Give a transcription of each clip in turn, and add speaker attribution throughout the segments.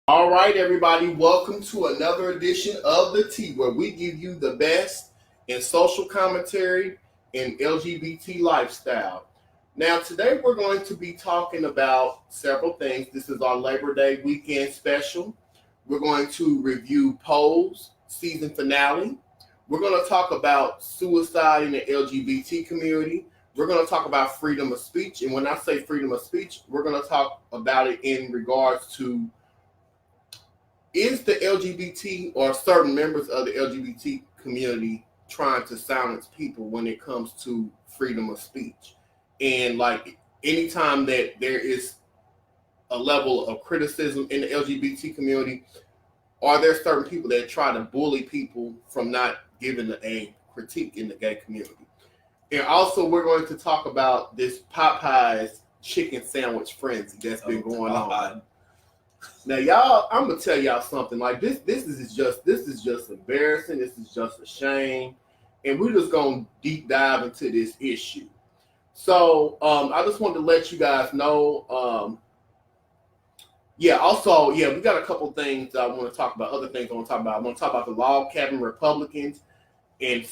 Speaker 1: All right, everybody, welcome to another edition of The Tea, where we give you the best in social commentary and LGBT lifestyle. Now, today we're going to be talking about several things. This is our Labor Day weekend special. We're going to review Pose season finale. We're going to talk about suicide in the LGBT community. We're going to talk about freedom of speech. And when I say freedom of speech, we're going to talk about it in regards to, is the LGBT or certain members of the LGBT community trying to silence people when it comes to freedom of speech? And like anytime that there is a level of criticism in the LGBT community, are there certain people that try to bully people from not giving a critique in the gay community? And also we're going to talk about this Popeyes chicken sandwich frenzy that's been going on. Now, y'all, I'm gonna tell y'all something. Like this is just embarrassing. This is just a shame, and we're just gonna deep dive into this issue. So, I just wanted to let you guys know. We got a couple things I want to talk about. Other things I want to talk about. I want to talk about the log cabin Republicans and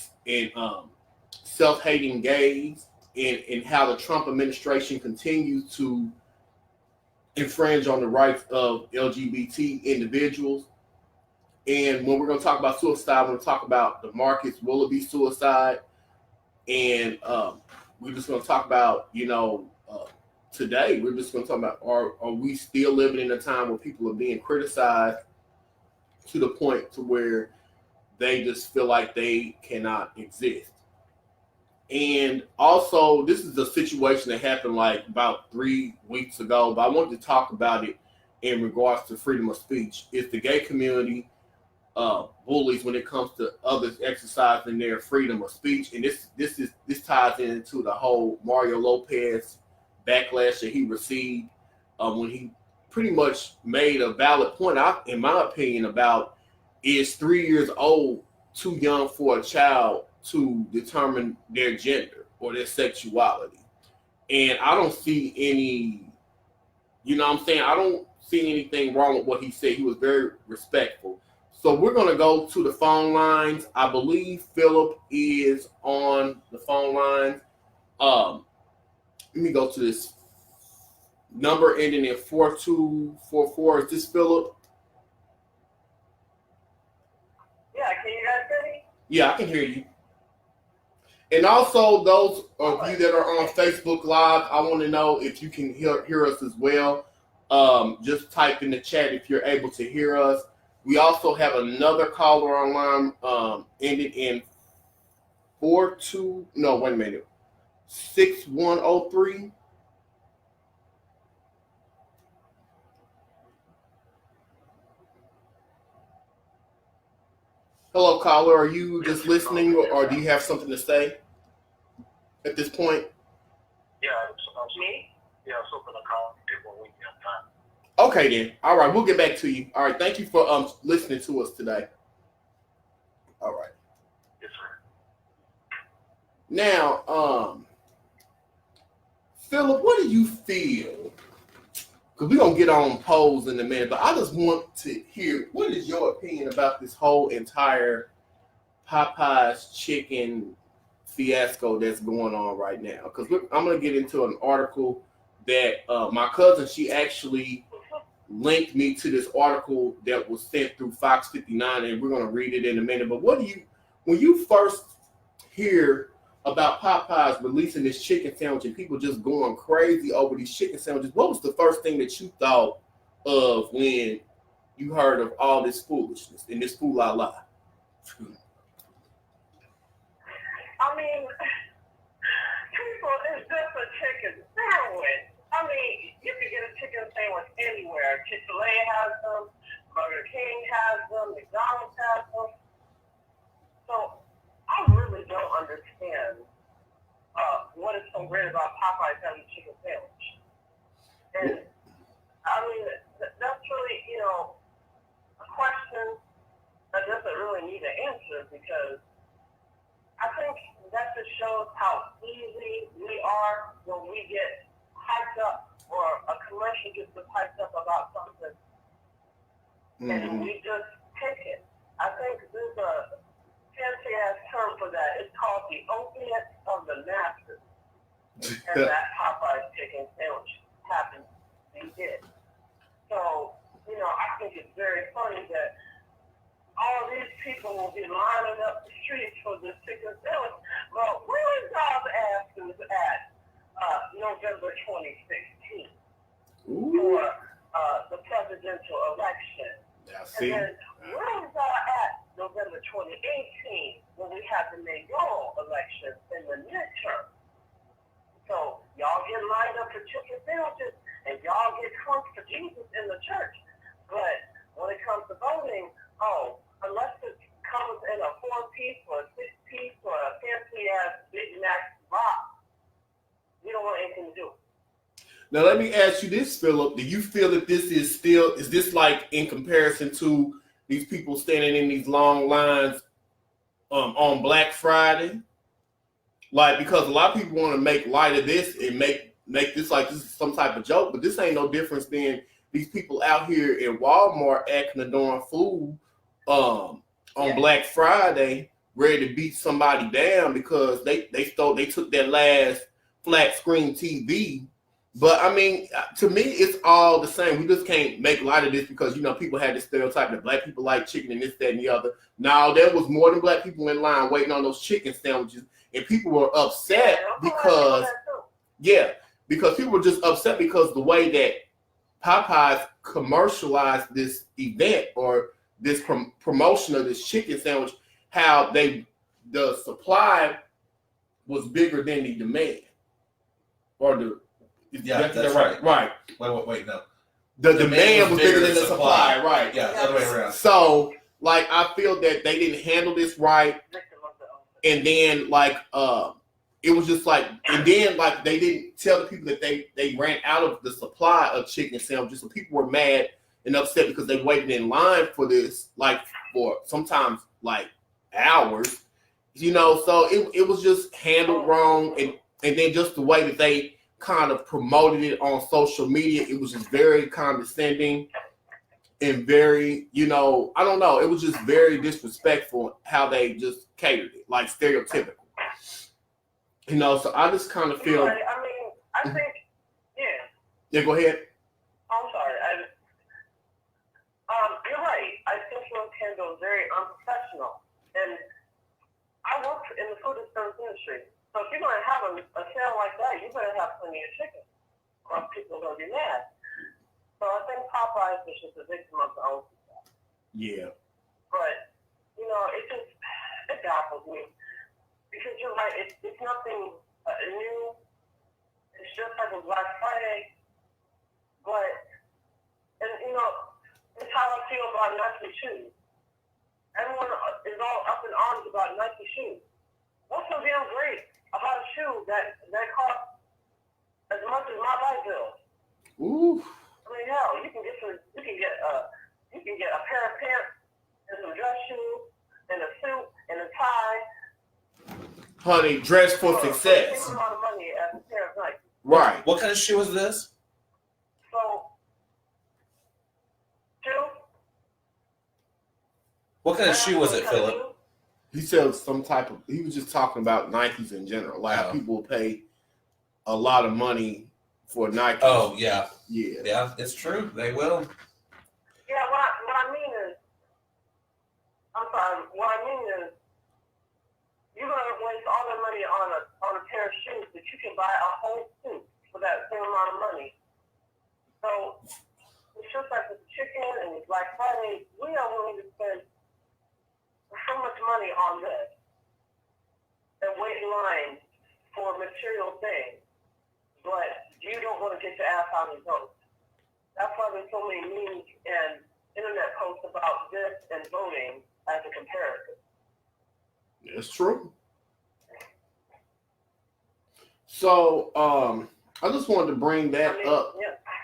Speaker 1: self-hating gays, and how the Trump administration continues to infringe on the rights of LGBT individuals. And when we're going to talk about suicide, we're going to talk about the Marcus Willoughby suicide. And we're just going to talk about, today, we're just going to talk about, are we still living in a time where people are being criticized to the point to where they just feel like they cannot exist? And also, this is a situation that happened like about 3 weeks ago, but I wanted to talk about it in regards to freedom of speech. It's the gay community bullies when it comes to others exercising their freedom of speech, and this ties into the whole Mario Lopez backlash that he received when he pretty much made a valid point, in my opinion, about, is 3 years old too young for a child to determine their gender or their sexuality? And I don't see any, I don't see anything wrong with what he said. He was very respectful. So we're going to go to the phone lines. I believe Phillp is on the phone lines. Let me go to this number ending in 4244. Is this Phillp?
Speaker 2: Yeah, can you guys hear me?
Speaker 1: Yeah, I can hear you. And also, those of you that are on Facebook Live, I want to know if you can hear us as well. Just type in the chat if you're able to hear us. We also have another caller online ended in 6103. Hello, caller. Are you just listening, or do you have something to say at this point?
Speaker 2: Yeah, me? Yeah, so for the call, when we have time.
Speaker 1: Okay, then. All right, we'll get back to you. All right, thank you for listening to us today. All right.
Speaker 2: Yes, sir.
Speaker 1: Now, Phillp, what do you feel? Because we're going to get on Pose in a minute, but I just want to hear, what is your opinion about this whole entire Popeyes chicken fiasco that's going on right now? Because I'm going to get into an article that my cousin, she actually linked me to this article that was sent through Fox 59, and we're going to read it in a minute. But when you first hear about Popeyes releasing this chicken sandwich and people just going crazy over these chicken sandwiches, what was the first thing that you thought of when you heard of all this foolishness and this fool-la-la?
Speaker 2: I mean, people, it's just a chicken sandwich. I mean, you can get a chicken sandwich anywhere. Chick-fil-A has them, Burger King has them, McDonald's has them. So I really don't understand what is so great about Popeyes having a chicken sandwich. And I mean, that's really, a question that doesn't really need an answer, because I think that just shows how easy we are when we get hyped up, or a commercial gets us hyped up about something. and we just take it. I think there's a fancy-ass term for that. It's called the opiate of the masses. And that Popeyes chicken sandwich happens to be it. So, I think it's very funny that all these people will be lining up the streets for this chicken sandwich. Well, where is y'all's asses at November 2016 for the presidential election? And then where is y'all at November 2018 when we had the mayoral elections in the midterm? So y'all get lined up for chicken sandwiches and y'all get crunk for Jesus in the church. But when it comes to voting, unless it comes in a 4-piece or a 6-piece or a fancy-ass Big Mac box, we don't want anything to do.
Speaker 1: Now, let me ask you this, Phillp. Do you feel that this is this like in comparison to these people standing in these long lines on Black Friday? Like, because a lot of people want to make light of this and make this like this is some type of joke, but this ain't no difference than these people out here in Walmart acting a darn fool on Black Friday, ready to beat somebody down because they took that last flat screen TV. But I mean, to me, it's all the same. We just can't make light of this because people had this stereotype that black people like chicken and this, that, and the other. Now there was more than black people in line waiting on those chicken sandwiches, and people were upset because people were just upset because the way that Popeyes commercialized this event or this promotion of this chicken sandwich, how the supply was bigger than the demand, or
Speaker 3: that's right.
Speaker 1: Right.
Speaker 3: Wait, no.
Speaker 1: The demand was bigger than the supply, right?
Speaker 3: Yeah, the other way around.
Speaker 1: So, like, I feel that they didn't handle this right, and then it was just like, and then they didn't tell the people that they ran out of the supply of chicken sandwiches, so people were mad and upset because they waited in line for this, for sometimes hours, So it was just handled wrong, and then just the way that they kind of promoted it on social media, it was just very condescending and very, I don't know, it was just very disrespectful how they just catered it, like stereotypical. So I just kind of feel.
Speaker 2: Right. I mean, I think,
Speaker 1: Yeah, go ahead.
Speaker 2: I'm sorry. You're right. I think it was handled very unprofessional. And I work in the food and service industry. So if you're going to have a sale like that, you better have plenty of chicken, or people are going to be mad. So I think Popeyes is just a victim of their own success.
Speaker 1: Yeah.
Speaker 2: But, it baffles me. Because you're right, it's nothing new. It's just like a Black Friday. But, it's how I feel about Nike shoes. Everyone is all up in arms about Nike shoes. What's so damn great about a shoe that costs as much as my light bill?
Speaker 1: Ooh.
Speaker 2: I mean, hell, you can get a pair of pants and some dress shoes and a suit and a tie.
Speaker 1: Honey, dress for success.
Speaker 2: A lot of money as a pair of Nike.
Speaker 1: Right.
Speaker 3: What kind of shoe is this?
Speaker 2: So, shoe.
Speaker 3: What kind of shoe was it, Phillp?
Speaker 1: He said he was just talking about Nikes in general. People will pay a lot of money for Nike.
Speaker 3: Oh, yeah.
Speaker 1: Yeah.
Speaker 3: Yeah, it's true. They will.
Speaker 2: Yeah, what I mean is, I'm sorry, what I mean is, you're going to waste all that money on a pair of shoes that you can buy a whole suit for that same amount of money. So, it's just like with the chicken and with Black Friday, we are willing to spend so much money on this and wait in line for material things, but you don't want to get your ass out and vote. That's why there's so many memes and internet posts about this and voting as a comparison.
Speaker 1: It's true. So, I just wanted to bring that up.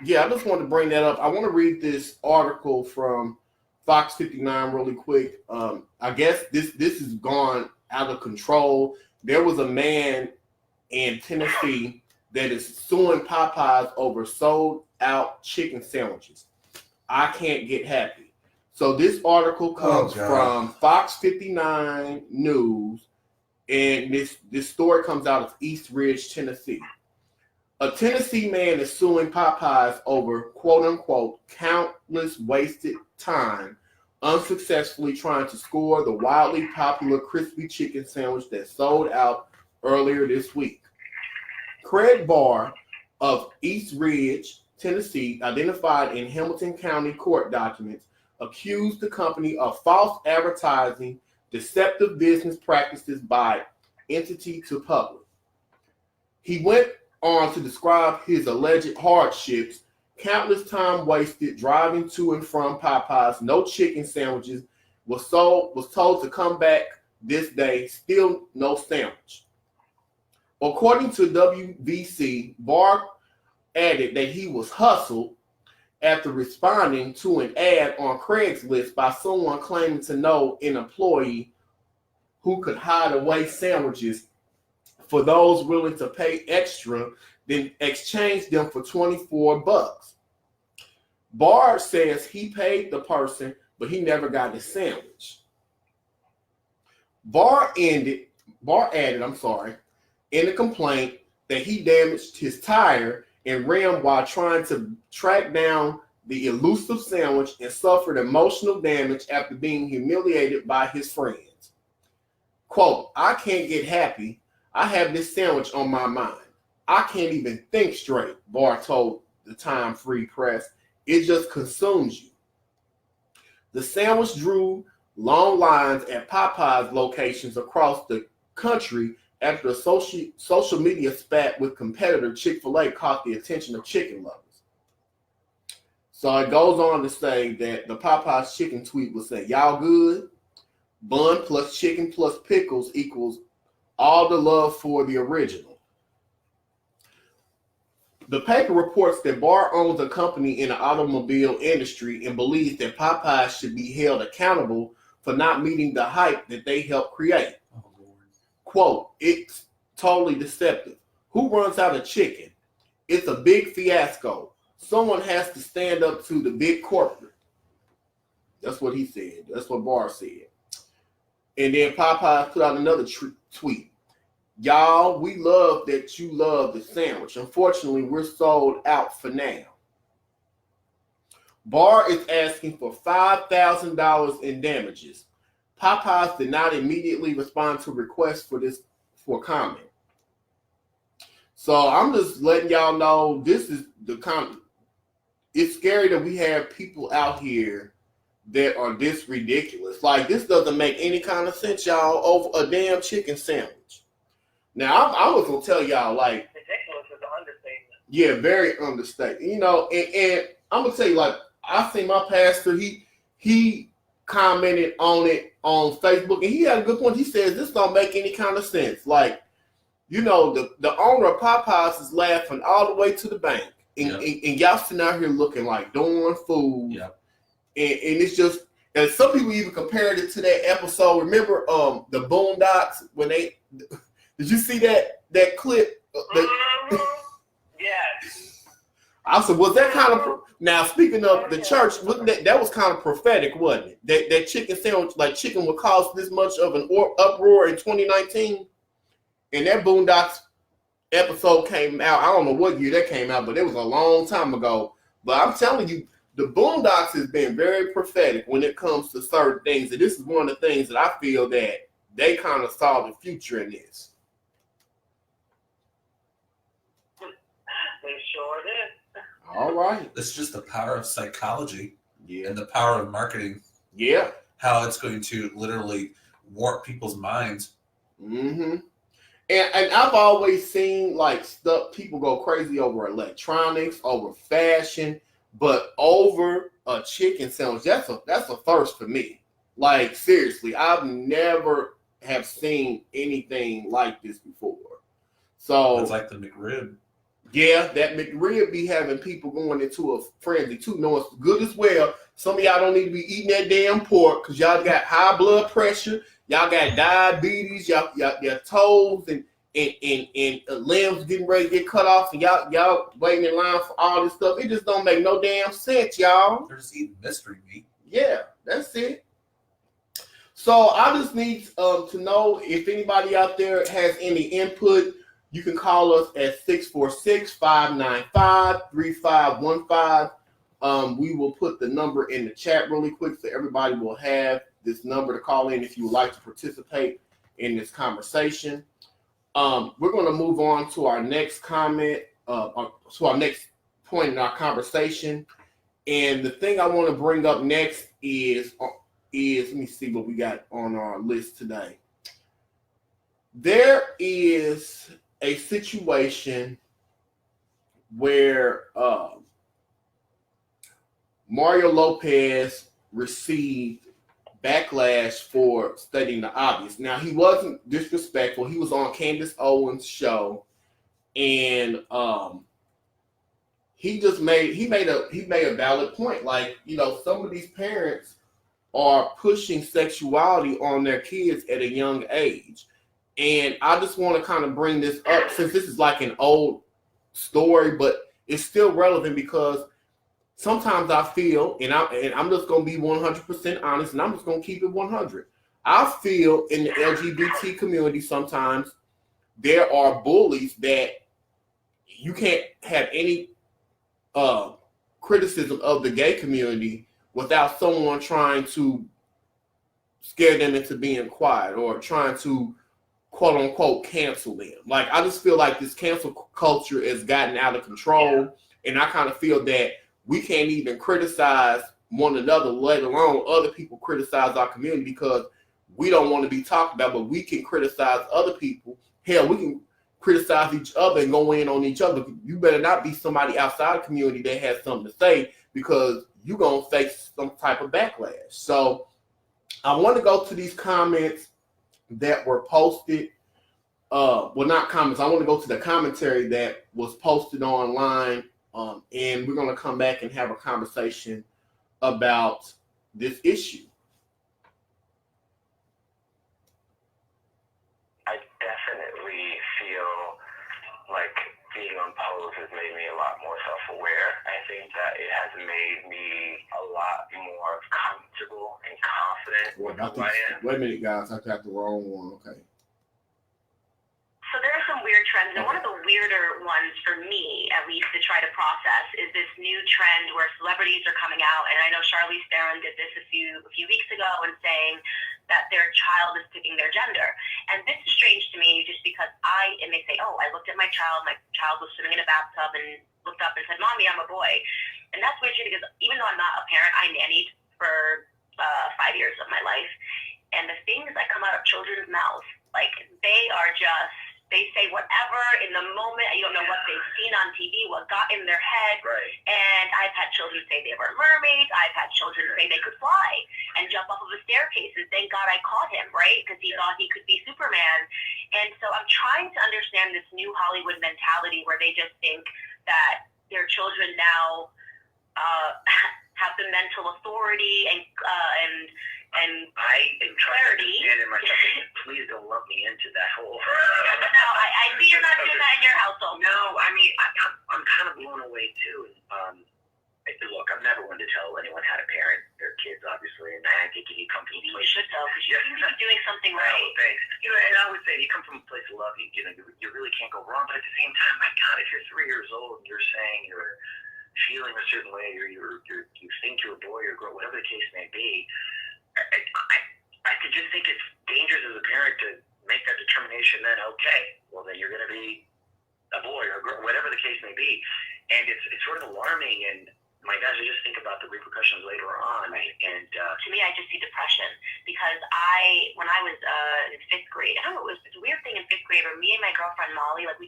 Speaker 1: Yeah, I just wanted to bring that up. I want to read this article from Fox 59 really quick. I guess this has gone out of control. There was a man in Tennessee that is suing Popeyes over sold out chicken sandwiches. I can't get happy. So this article comes
Speaker 3: God.
Speaker 1: from Fox 59 News, and this story comes out of East Ridge, Tennessee. A Tennessee man is suing Popeyes over quote-unquote countless wasted time unsuccessfully trying to score the wildly popular crispy chicken sandwich that sold out earlier this week. Craig Barr of East Ridge, Tennessee, identified in Hamilton County court documents, accused the company of false advertising, deceptive business practices by entity to public. He went on to describe his alleged hardships, countless time wasted driving to and from Popeyes, no chicken sandwiches, was told to come back this day, still no sandwich. According to WVC, Barr added that he was hustled after responding to an ad on Craigslist by someone claiming to know an employee who could hide away sandwiches for those willing to pay extra, then exchange them for $24. Barr says he paid the person, but he never got his sandwich. Barr added, in the complaint that he damaged his tire and rim while trying to track down the elusive sandwich and suffered emotional damage after being humiliated by his friends. Quote, I can't get happy. I have this sandwich on my mind. I can't even think straight, Barr told the Time Free Press. It just consumes you. The sandwich drew long lines at Popeyes locations across the country after a social media spat with competitor Chick-fil-A caught the attention of chicken lovers. So it goes on to say that the Popeyes chicken tweet will say, y'all good? Bun plus chicken plus pickles equals all the love for the original. The paper reports that Barr owns a company in the automobile industry and believes that Popeyes should be held accountable for not meeting the hype that they helped create.
Speaker 3: Oh, Lord.
Speaker 1: Quote, it's totally deceptive. Who runs out of chicken? It's a big fiasco. Someone has to stand up to the big corporate. That's what he said. That's what Barr said. And then Popeyes put out another tweet. Y'all, we love that you love the sandwich. Unfortunately, we're sold out for now. Barr is asking for $5,000 in damages. Popeyes did not immediately respond to requests for comment. So I'm just letting y'all know this is the comment. It's scary that we have people out here that are this ridiculous. Like, this doesn't make any kind of sense, y'all, over a damn chicken sandwich. Now, I was going to tell y'all, like,
Speaker 2: Ridiculous is an understatement.
Speaker 1: yeah, very understated. You know, and I'm going to tell you, like, I seen my pastor, he commented on it on Facebook, and he had a good point. He says, this don't make any kind of sense. Like, you know, the owner of Popeyes is laughing all the way to the bank. And y'all sitting out here looking like darn fools.
Speaker 3: Yep.
Speaker 1: And it's just, and some people even compared it to that episode. Remember the Boondocks when they, did you see that clip?
Speaker 2: Yes.
Speaker 1: I said, was that kind of, now speaking of the church, wasn't that was kind of prophetic, wasn't it? That chicken sandwich, like chicken would cause this much of an uproar in 2019. And that Boondocks episode came out, I don't know what year that came out, but it was a long time ago. But I'm telling you, the Boondocks has been very prophetic when it comes to certain things. And this is one of the things that I feel that they kind of saw the future in this.
Speaker 2: They sure did.
Speaker 1: All right.
Speaker 3: It's just the power of psychology
Speaker 1: Yeah.
Speaker 3: and the power of marketing.
Speaker 1: Yeah.
Speaker 3: How it's going to literally warp people's minds.
Speaker 1: Mm-hmm. And I've always seen like stuff, people go crazy over electronics, over fashion, but over a chicken sandwich, that's a first for me. Like, seriously, I've never have seen anything like this before. So
Speaker 3: It's like the McRib.
Speaker 1: yeah, that McRib be having people going into a frenzy too. No, it's good as well. Some of y'all don't need to be eating that damn pork because y'all got high blood pressure. Y'all got diabetes. Y'all your toes and limbs getting ready to get cut off, and y'all waiting in line for all this stuff. It just don't make no damn sense, y'all.
Speaker 3: They're just eating mystery meat.
Speaker 1: Yeah, that's it. So I just need to know if anybody out there has any input. You can call us at 646-595-3515. We will put the number in the chat really quick so everybody will have this number to call in if you would like to participate in this conversation. We're going to move on to our next comment, to our next point in our conversation. And the thing I want to bring up next is let me see what we got on our list today. There is a situation where Mario Lopez received backlash for stating the obvious. Now, he wasn't disrespectful. He was on Candace Owens' show, and he made a valid point. Like, you know, some of these parents are pushing sexuality on their kids at a young age. And I just want to kind of bring this up since this is like an old story, but it's still relevant because sometimes I feel, and I'm just going to be 100% honest, and I'm just going to keep it 100. I feel in the LGBT community sometimes there are bullies that you can't have any criticism of the gay community without someone trying to scare them into being quiet or trying to quote unquote cancel them. Like, I just feel like this cancel culture has gotten out of control, and I kind of feel that we can't even criticize one another, let alone other people criticize our community, because we don't want to be talked about, but we can criticize other people. Hell, we can criticize each other and go in on each other. You better not be somebody outside the community that has something to say, because you're going to face some type of backlash. So I want to go to these comments that were posted. Well, not comments. I want to go to the commentary that was posted online. And we're going to come back and have a conversation about this issue.
Speaker 4: I definitely feel like being on Pose has made me a lot more self-aware. I think that it has made me a lot more comfortable and confident with who I am.
Speaker 1: Wait a minute, guys. I got the wrong one. Okay.
Speaker 5: So there are some weird trends, and one of the weirder ones for me, at least, to try to process is this new trend where celebrities are coming out, and I know Charlize Theron did this a few weeks ago and saying that their child is picking their gender. And this is strange to me just because and they say, oh, I looked at my child was swimming in a bathtub and looked up and said, Mommy, I'm a boy. And that's weird too, because even though I'm not a parent, I nannied for 5 years of my life. And the things that come out of children's mouths, like, they say whatever in the moment. You don't know what they've seen on TV, what got in their head.
Speaker 4: Right.
Speaker 5: And I've had children say they were mermaids. I've had children say they could fly and jump off of a staircase. And thank God I caught him, right? Because he thought he could be Superman. And so I'm trying to understand this new Hollywood mentality where they just think that their children now have the mental authority and
Speaker 4: I am trying to
Speaker 5: clarity.
Speaker 4: understand it myself. Please don't lump me into that whole.
Speaker 5: No, I see you're not doing that in your household.
Speaker 4: No, I mean, I'm kind of blown away too. Look, I'm never one to tell anyone how to parent their kids, obviously, and I think you come from a
Speaker 5: You
Speaker 4: place.
Speaker 5: should though, because you seem to be doing something right.
Speaker 4: Oh, thanks. You know, and I would say you come from a place of love. You know, you really can't go wrong. But at the same time, my God, if you're 3 years old and you're saying you're feeling a certain way, or you think you're a boy or a girl, whatever the case may be, I could just think it's dangerous as a parent to make that determination. Then, okay, well then you're going to be a boy or a girl, whatever the case may be, and it's sort of alarming. And my gosh, I just think about the repercussions later on.
Speaker 5: Right.
Speaker 4: And
Speaker 5: To me, I just see depression because when I was in 5th grade, I don't know, it was a weird thing in 5th grade where me and my girlfriend Molly, like we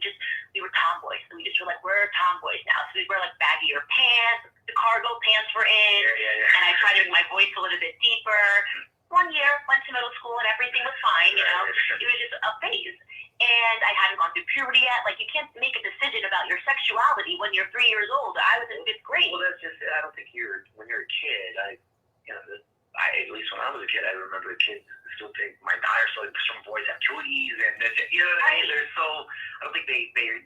Speaker 5: were tomboys. So we just were like, we're tomboys now. So we wear like baggier pants, the cargo pants were in, and I tried to make my voice a little bit deeper. 1 year, went to middle school, and everything was fine, you know. It was just a phase. And I hadn't gone through puberty yet. Like, you can't make a decision about your sexuality when you're 3 years old. I was in 5th grade.
Speaker 4: well, that's just. I don't think when you're a kid. At least when I was a kid, I remember the kids still think my daughter. So some boys have cooties, and you know what I mean. They're so. I don't think they're.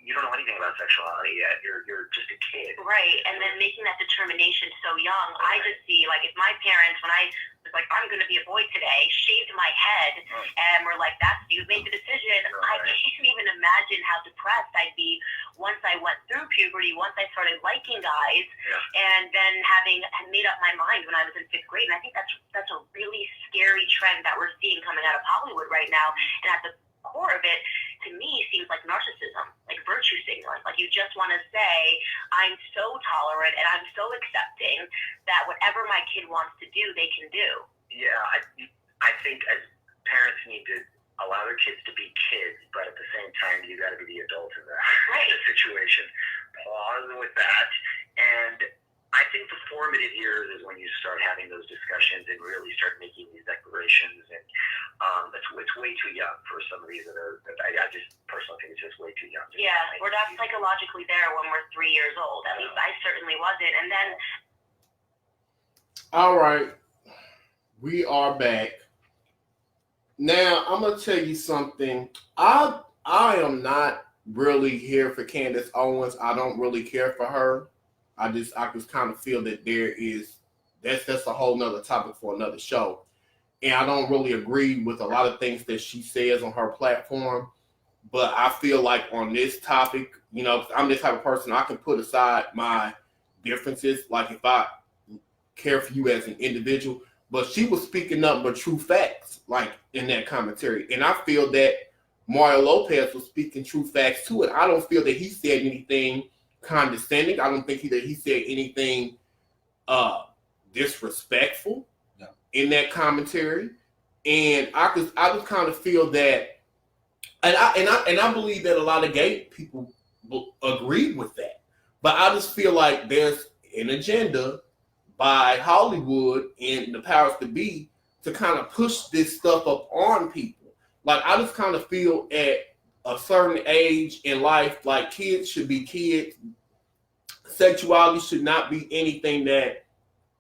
Speaker 4: You don't know anything about sexuality yet. You're just a kid.
Speaker 5: Right, and then making that determination so young. I just see, like, if my parents, when I was like, I'm going to be a boy today, shaved my head, and were like, that's, you made the decision. I can't even imagine how depressed I'd be once I went through puberty, once I started liking guys, and then having made up my mind when I was in 5th grade. And I think that's a really scary trend that we're seeing coming out of Hollywood right now. And at the core of it, to me, seems like narcissism, like virtue signaling. Like, you just want to say, I'm so tolerant and I'm so accepting that whatever my kid wants to do, they can do.
Speaker 4: Yeah, I think as parents need to allow their kids to be kids, but at the same time, you got to be the adult in that situation. Pause with that. And I think the formative years is when you start having those discussions and really start making these declarations. And it's way too young for some of these that are, I just personally think it's just way too young.
Speaker 5: Yeah, we're not psychologically there when we're 3 years old. At least I certainly wasn't. And then...
Speaker 1: All right. We are back. Now, I'm going to tell you something. I am not really here for Candace Owens. I don't really care for her. I just kind of feel that that's a whole nother topic for another show. And I don't really agree with a lot of things that she says on her platform. But I feel like on this topic, you know, I'm this type of person, I can put aside my differences. Like, if I care for you as an individual. But she was speaking up but true facts, like, in that commentary. And I feel that Mario Lopez was speaking true facts too. And I don't feel that he said anything condescending. I don't think that he said anything disrespectful in that commentary. And I just kind of feel that, and I believe that a lot of gay people will agree with that. But I just feel like there's an agenda by Hollywood and the powers that be to kind of push this stuff up on people. Like, I just kind of feel at a certain age in life, like, kids should be kids. Sexuality should not be anything that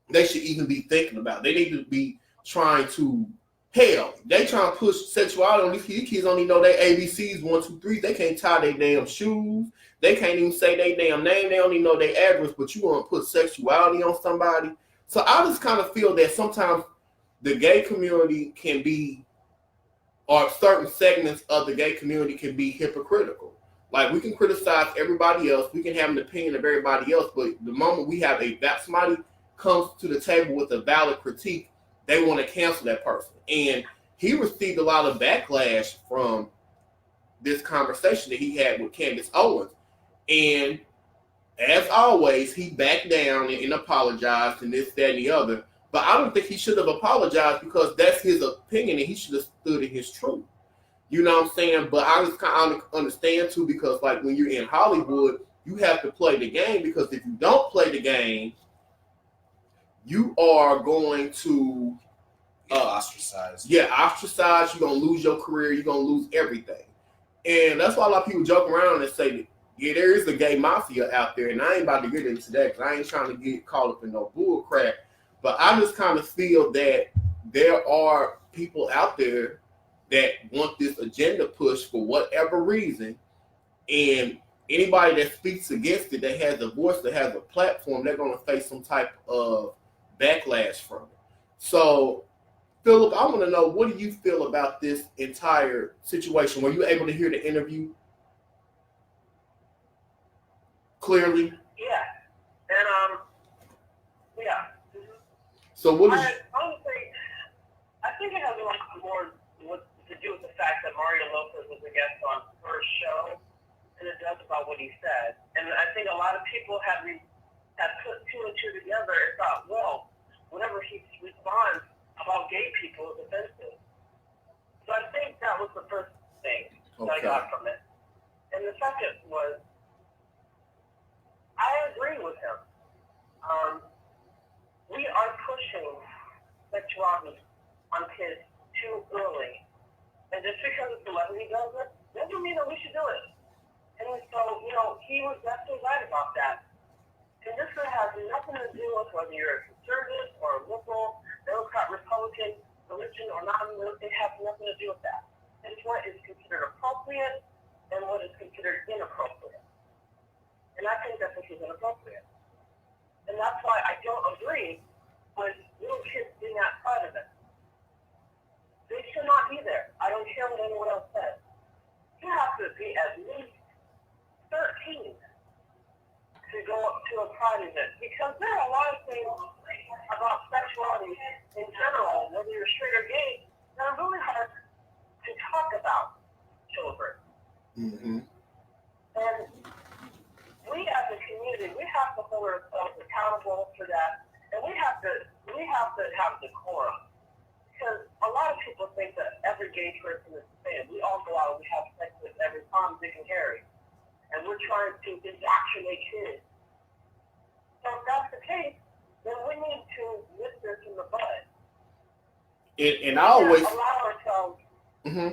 Speaker 1: they should even be thinking about. They need to be trying to, hell, they trying to push sexuality on these kids. These kids don't even know their ABCs, 1, 2, 3. They can't tie their damn shoes. They can't even say their damn name. They don't even know their address, but you want to put sexuality on somebody. So I just kind of feel that sometimes the gay community can be, or certain segments of the gay community can be hypocritical. Like, we can criticize everybody else. We can have an opinion of everybody else. But the moment we have that somebody comes to the table with a valid critique, they want to cancel that person. And he received a lot of backlash from this conversation that he had with Candace Owens. And as always, he backed down and apologized and this, that, and the other. But I don't think he should have apologized, because that's his opinion and he should have stood in his truth. You know what I'm saying? But I just kind of understand too, because like when you're in Hollywood, you have to play the game, because if you don't play the game, you are going to
Speaker 3: ostracized.
Speaker 1: Yeah, ostracized. You're going to lose your career. You're going to lose everything. And that's why a lot of people joke around and say, yeah, there is a gay mafia out there. And I ain't about to get into that, because I ain't trying to get caught up in no bull crap. But I just kind of feel that there are people out there that want this agenda pushed for whatever reason. And anybody that speaks against it, that has a voice, that has a platform, they're going to face some type of backlash from it. So, Phillp, I want to know, what do you feel about this entire situation? Were you able to hear the interview clearly?
Speaker 2: Yeah. And, yeah. Mm-hmm.
Speaker 1: So what is...
Speaker 2: Honestly, I think it has a lot more to do with the fact that Mario Lopez was a guest on her show than it does about what he said. And I think a lot of people have put 2 and 2 together and thought, well, whenever he responds about gay people is offensive. So I think that was the first thing that I got from it. And the second was, I agree with him. We are pushing sexuality on kids too early. And just because a celebrity does it, doesn't mean that we should do it. And so, you know, he was definitely right about that. And this has nothing to do with whether you're a conservative or a liberal, Democrat, Republican, religion or non-religion. It has nothing to do with that. It's what is considered appropriate and what is considered inappropriate. And I think that this is inappropriate. And that's why I don't agree with little kids being outside of it. They should not be there. I don't care what anyone else says. You have to be at least 13 to go up to a pride event, because there are a lot of things about sexuality in general, whether you're straight or gay, that are really hard to talk about children.
Speaker 1: Mm-hmm.
Speaker 2: And we as a community, we have to hold ourselves accountable for that, and we have to have decorum. Because a lot of people think that every gay person is the same. We all go out and we have sex with every Tom, Dick, and Harry. And we're trying to indoctrinate kids. So if that's the case, then we need to nip this in the bud.
Speaker 1: And I always
Speaker 2: allow ourselves.
Speaker 1: Mm-hmm.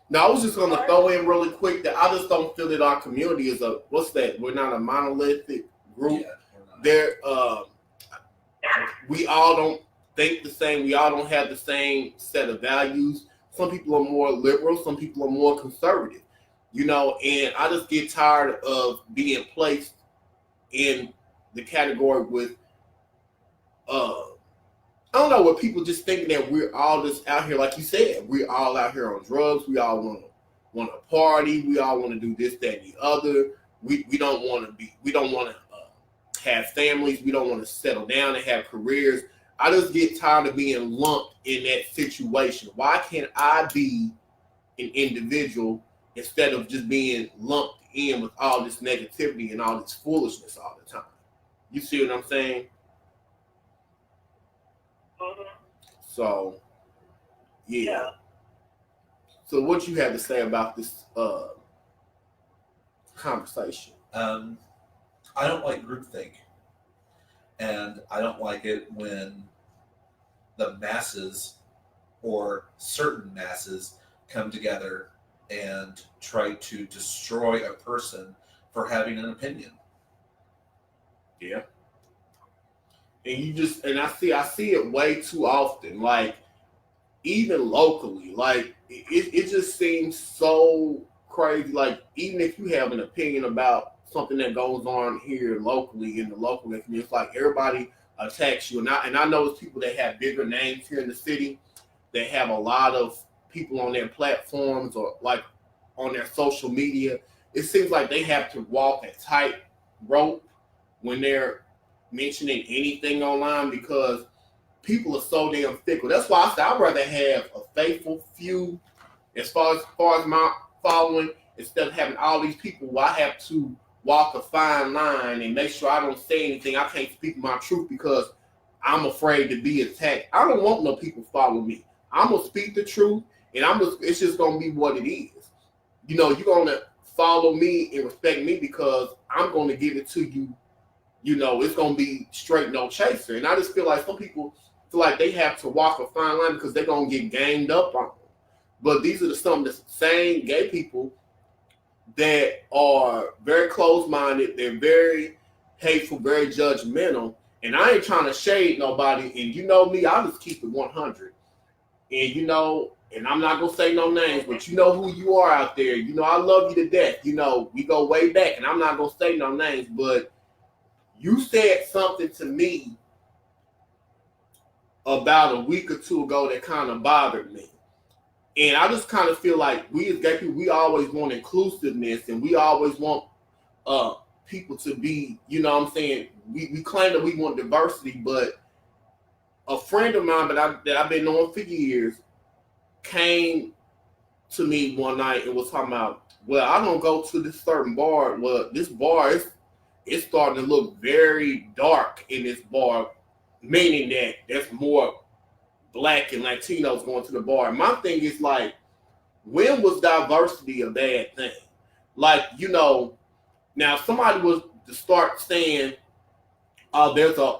Speaker 1: Now, I was just going to throw in really quick that I just don't feel that our community is a, what's that? We're not a monolithic group.
Speaker 3: Yeah,
Speaker 1: we all don't think the same. We all don't have the same set of values. Some people are more liberal. Some people are more conservative. You know, and I just get tired of being placed in the category with, I don't know, with people just thinking that we're all just out here, like you said, we're all out here on drugs. We all want to party. We all want to do this, that, and the other. We don't want to have families. We don't want to settle down and have careers. I just get tired of being lumped in that situation. Why can't I be an individual instead of just being lumped in with all this negativity and all this foolishness all the time? You see what I'm saying?
Speaker 2: Mm-hmm.
Speaker 1: So, yeah. So what you have to say about this conversation?
Speaker 3: I don't like groupthink. And I don't like it when the masses or certain masses come together and try to destroy a person for having an opinion.
Speaker 1: Yeah. And I see it way too often, like even locally, like it just seems so crazy. Like even if you have an opinion about something that goes on here locally in the local community, it's like everybody attacks you. And I know it's people that have bigger names here in the city that have a lot of people on their platforms or like on their social media. It seems like they have to walk a tight rope when they're mentioning anything online because people are so damn fickle. That's why I say I'd rather have a faithful few as far as my following instead of having all these people where I have to walk a fine line and make sure I don't say anything. I can't speak my truth because I'm afraid to be attacked. I don't want no people follow me. I'm gonna speak the truth, and it's just gonna be what it is. You know, you're gonna follow me and respect me because I'm gonna give it to you. You know, it's gonna be straight no chaser. And I just feel like some people feel like they have to walk a fine line because they're gonna get ganged up on them. But these are some of the same gay people that are very closed-minded. They're very hateful, very judgmental. And I ain't trying to shade nobody. And you know me, I'll just keep it 100. And you know, and I'm not gonna say no names, but you know who you are out there. You know, I love you to death. You know, we go way back, and I'm not gonna say no names, but you said something to me about a week or two ago that kind of bothered me. And I just kind of feel like we as gay people, we always want inclusiveness and we always want people to be, you know what I'm saying? We claim that we want diversity, but a friend of mine that I've been knowing for years came to me one night and was talking about, well, I don't go to this certain bar. Well, this bar it's starting to look very dark in this bar, meaning that there's more Black and Latinos going to the bar. And my thing is like, when was diversity a bad thing? Like, you know, now somebody was to start saying, there's a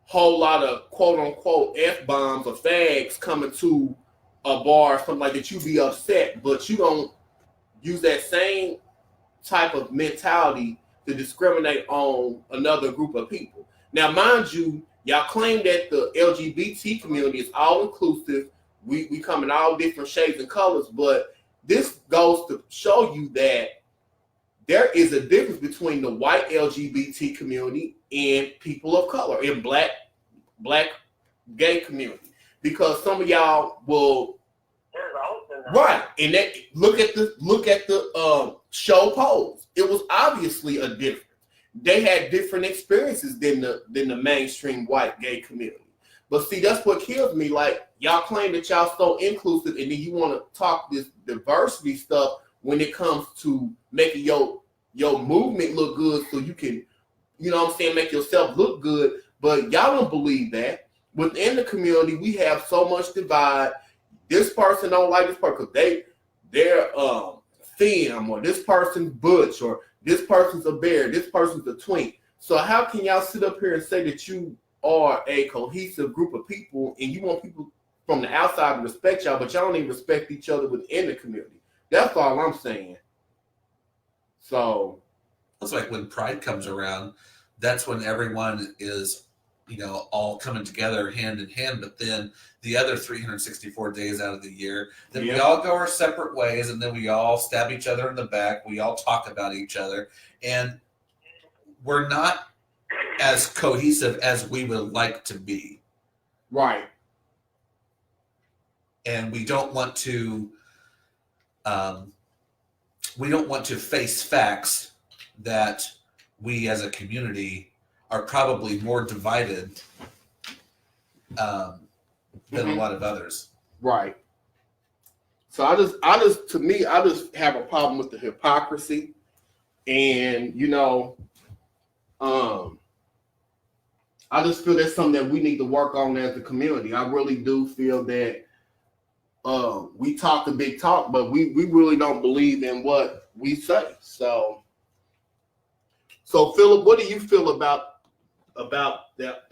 Speaker 1: whole lot of quote unquote F-bombs or fags coming to a bar or something like that, you be upset, but you don't use that same type of mentality to discriminate on another group of people. Now, mind you, y'all claim that the LGBT community is all inclusive. We come in all different shades and colors, but this goes to show you that there is a difference between the white LGBT community and people of color and black gay community, because some of y'all will right, and that look at the show Pose. It was obviously a difference. They had different experiences than the mainstream white gay community. But see, that's what kills me. Like, y'all claim that y'all so inclusive, and then you want to talk this diversity stuff when it comes to making your movement look good, so you can, you know what I'm saying, make yourself look good. But y'all don't believe that. Within the community, we have so much divide. This person don't like this person because they're femme, or this person's butch, or this person's a bear, this person's a twink. So how can y'all sit up here and say that you are a cohesive group of people, and you want people from the outside to respect y'all, but y'all don't even respect each other within the community? That's all I'm saying. So
Speaker 3: it's like when Pride comes around, that's when everyone is, you know, all coming together hand in hand. But then the other 364 days out of the year, then we all go our separate ways, and then we all stab each other in the back. We all talk about each other, and we're not as cohesive as we would like to be.
Speaker 1: Right.
Speaker 3: And we don't want to face facts that we as a community are probably more divided than a lot of others. Right.
Speaker 1: So I just have a problem with the hypocrisy, and you know, I just feel that's something that we need to work on as a community. I really do feel that we talk the big talk, but we really don't believe in what we say. So Phillp, what do you feel about that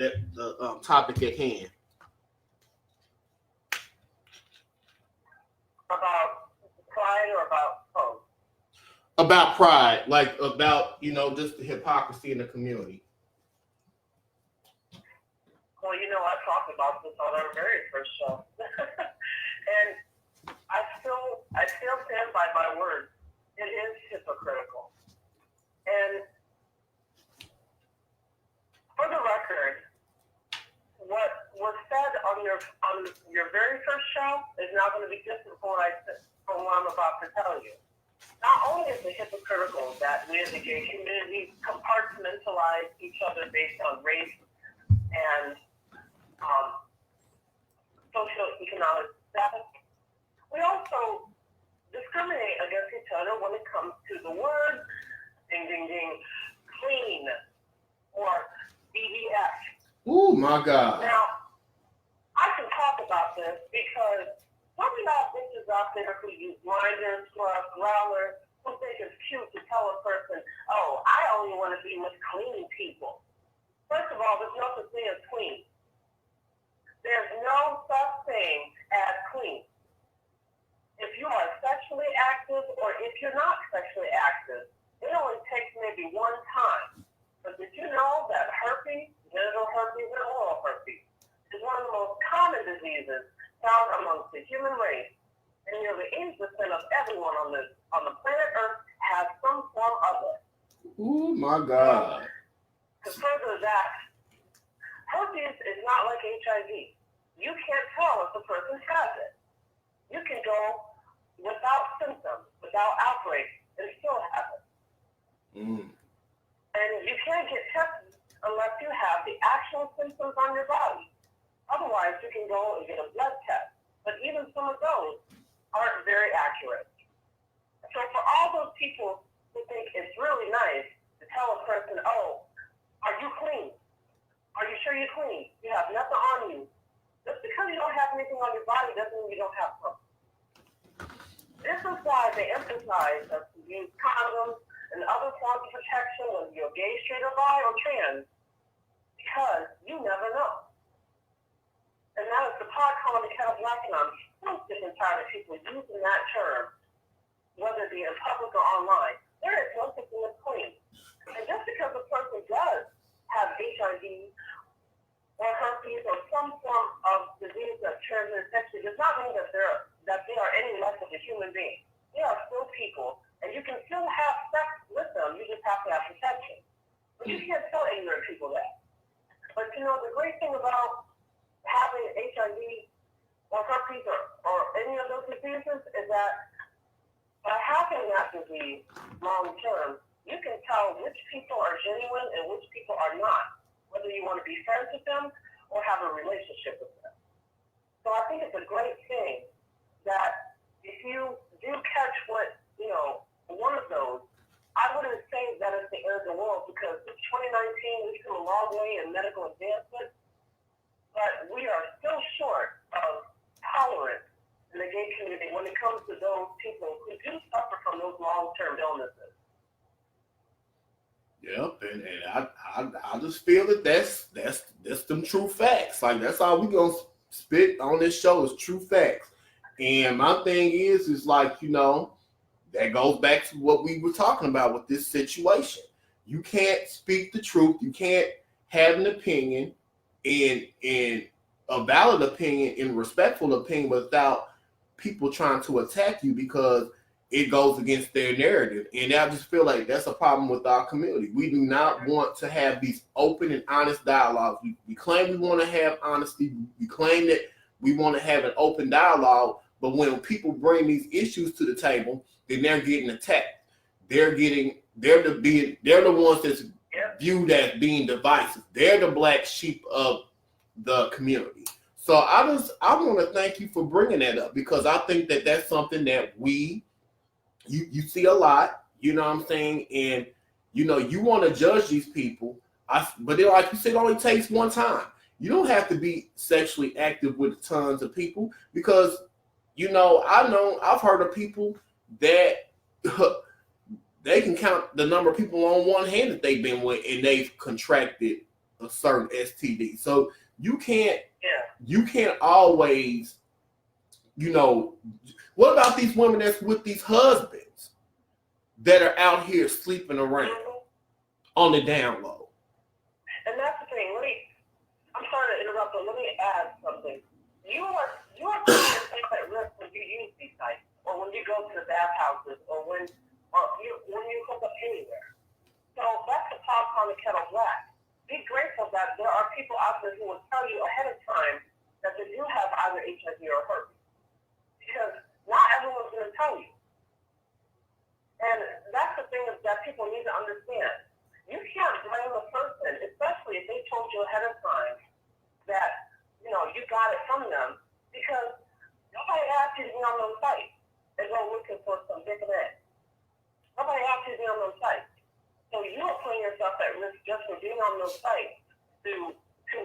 Speaker 1: topic at hand?
Speaker 2: About pride or about Pose?
Speaker 1: About pride, like about, you know, just the hypocrisy in the community.
Speaker 2: Well, you know, I talked about this on our very first show. And I still stand by my word. It is hypocritical. And for the record, what was said on your very first show is not going to be different from what I'm about to tell you. Not only is it hypocritical that we as a gay community compartmentalize each other based on race and socioeconomic status, we also discriminate against each other when it comes to the word ding ding ding clean or BDS.
Speaker 1: Oh my God.
Speaker 2: Now, I can talk about this because some of y'all bitches out there who use grinders, scrubs, growlers, who think it's cute to tell a person, oh, I only want to be with clean people. First of all, there's no such thing as clean. There's no such thing as clean. If you are sexually active or if you're not sexually active, it only takes maybe one time. But did you know that herpes, genital herpes, and oral herpes is one of the most common diseases found amongst the human race? And nearly 80% of everyone on the planet Earth has some form of it.
Speaker 1: Oh my God.
Speaker 2: To further that, herpes is not like HIV. You can't tell if the person has it. You can go without symptoms, without outbreaks, and still have it. And you can't get tested unless you have the actual symptoms on your body. Otherwise, you can go and get a blood test. But even some of those aren't very accurate. So for all those people who think it's really nice to tell a person, oh, are you clean? Are you sure you're clean? You have nothing on you. Just because you don't have anything on your body doesn't mean you don't have something. This is why they emphasize that to use condoms and other forms of protection, whether you're gay, straight, or bi, or trans, because you never know. And that is the part calling the kettle black, and I'm so sick and tired of people using that term, whether it be in public or online. There is no such thing as clean. And just because a person does have HIV or herpes or some form of disease that's transmitted sexually does not mean that they are any less of a human being. They are still people, and you can still have sex with But you can't tell ignorant people that. But you know, the great thing about having HIV or herpes or any of those diseases is that by having that disease long term, you can tell which people are genuine and which people are not, whether you want to be friends with them or have a relationship with them. So I think it's a great thing that if you do catch what, you know, one of those, I wouldn't say that it's the end of the world because it's 2019, we've come a long way in medical advancement, but we are still short of tolerance in the gay community when it comes to those people who do suffer from those long-term illnesses.
Speaker 1: Yep, and I just feel that that's them true facts. Like that's all we gonna spit on this show is true facts. And my thing is like, you know, that goes back to what we were talking about with this situation. You can't speak the truth. You can't have an opinion and a valid opinion and respectful opinion without people trying to attack you because it goes against their narrative. And I just feel like that's a problem with our community. We do not want to have these open and honest dialogues. We claim we want to have honesty. We claim that we want to have an open dialogue. But when people bring these issues to the table, then they're getting attacked. They're the ones that's viewed as being divisive. They're the black sheep of the community. So I want to thank you for bringing that up because I think that that's something that you see a lot, you know what I'm saying? And, you know, you want to judge these people, but like you said, it only takes one time. You don't have to be sexually active with tons of people because, you know, I've heard of people that they can count the number of people on one hand that they've been with and they've contracted a certain STD. So you can't always, you know, what about these women that's with these husbands that are out here sleeping around on the down low?
Speaker 2: And that's the thing. I'm sorry to interrupt, but let me add something. You are putting yourself at risk when you use these sites, or when you go to the bathhouses, or when you hook up anywhere. So that's the pot on the kettle black. Be grateful that there are people out there who will tell you ahead of time that they do have either HIV or herpes. Because not everyone's going to tell you. And that's the thing that people need to understand. You can't blame a person, especially if they told you ahead of time that, you know, you got it from them, because nobody asked you to be on those sites and go looking for some dick and ass. Nobody asked you to be on those sites. So you are putting yourself at risk just for being on those sites to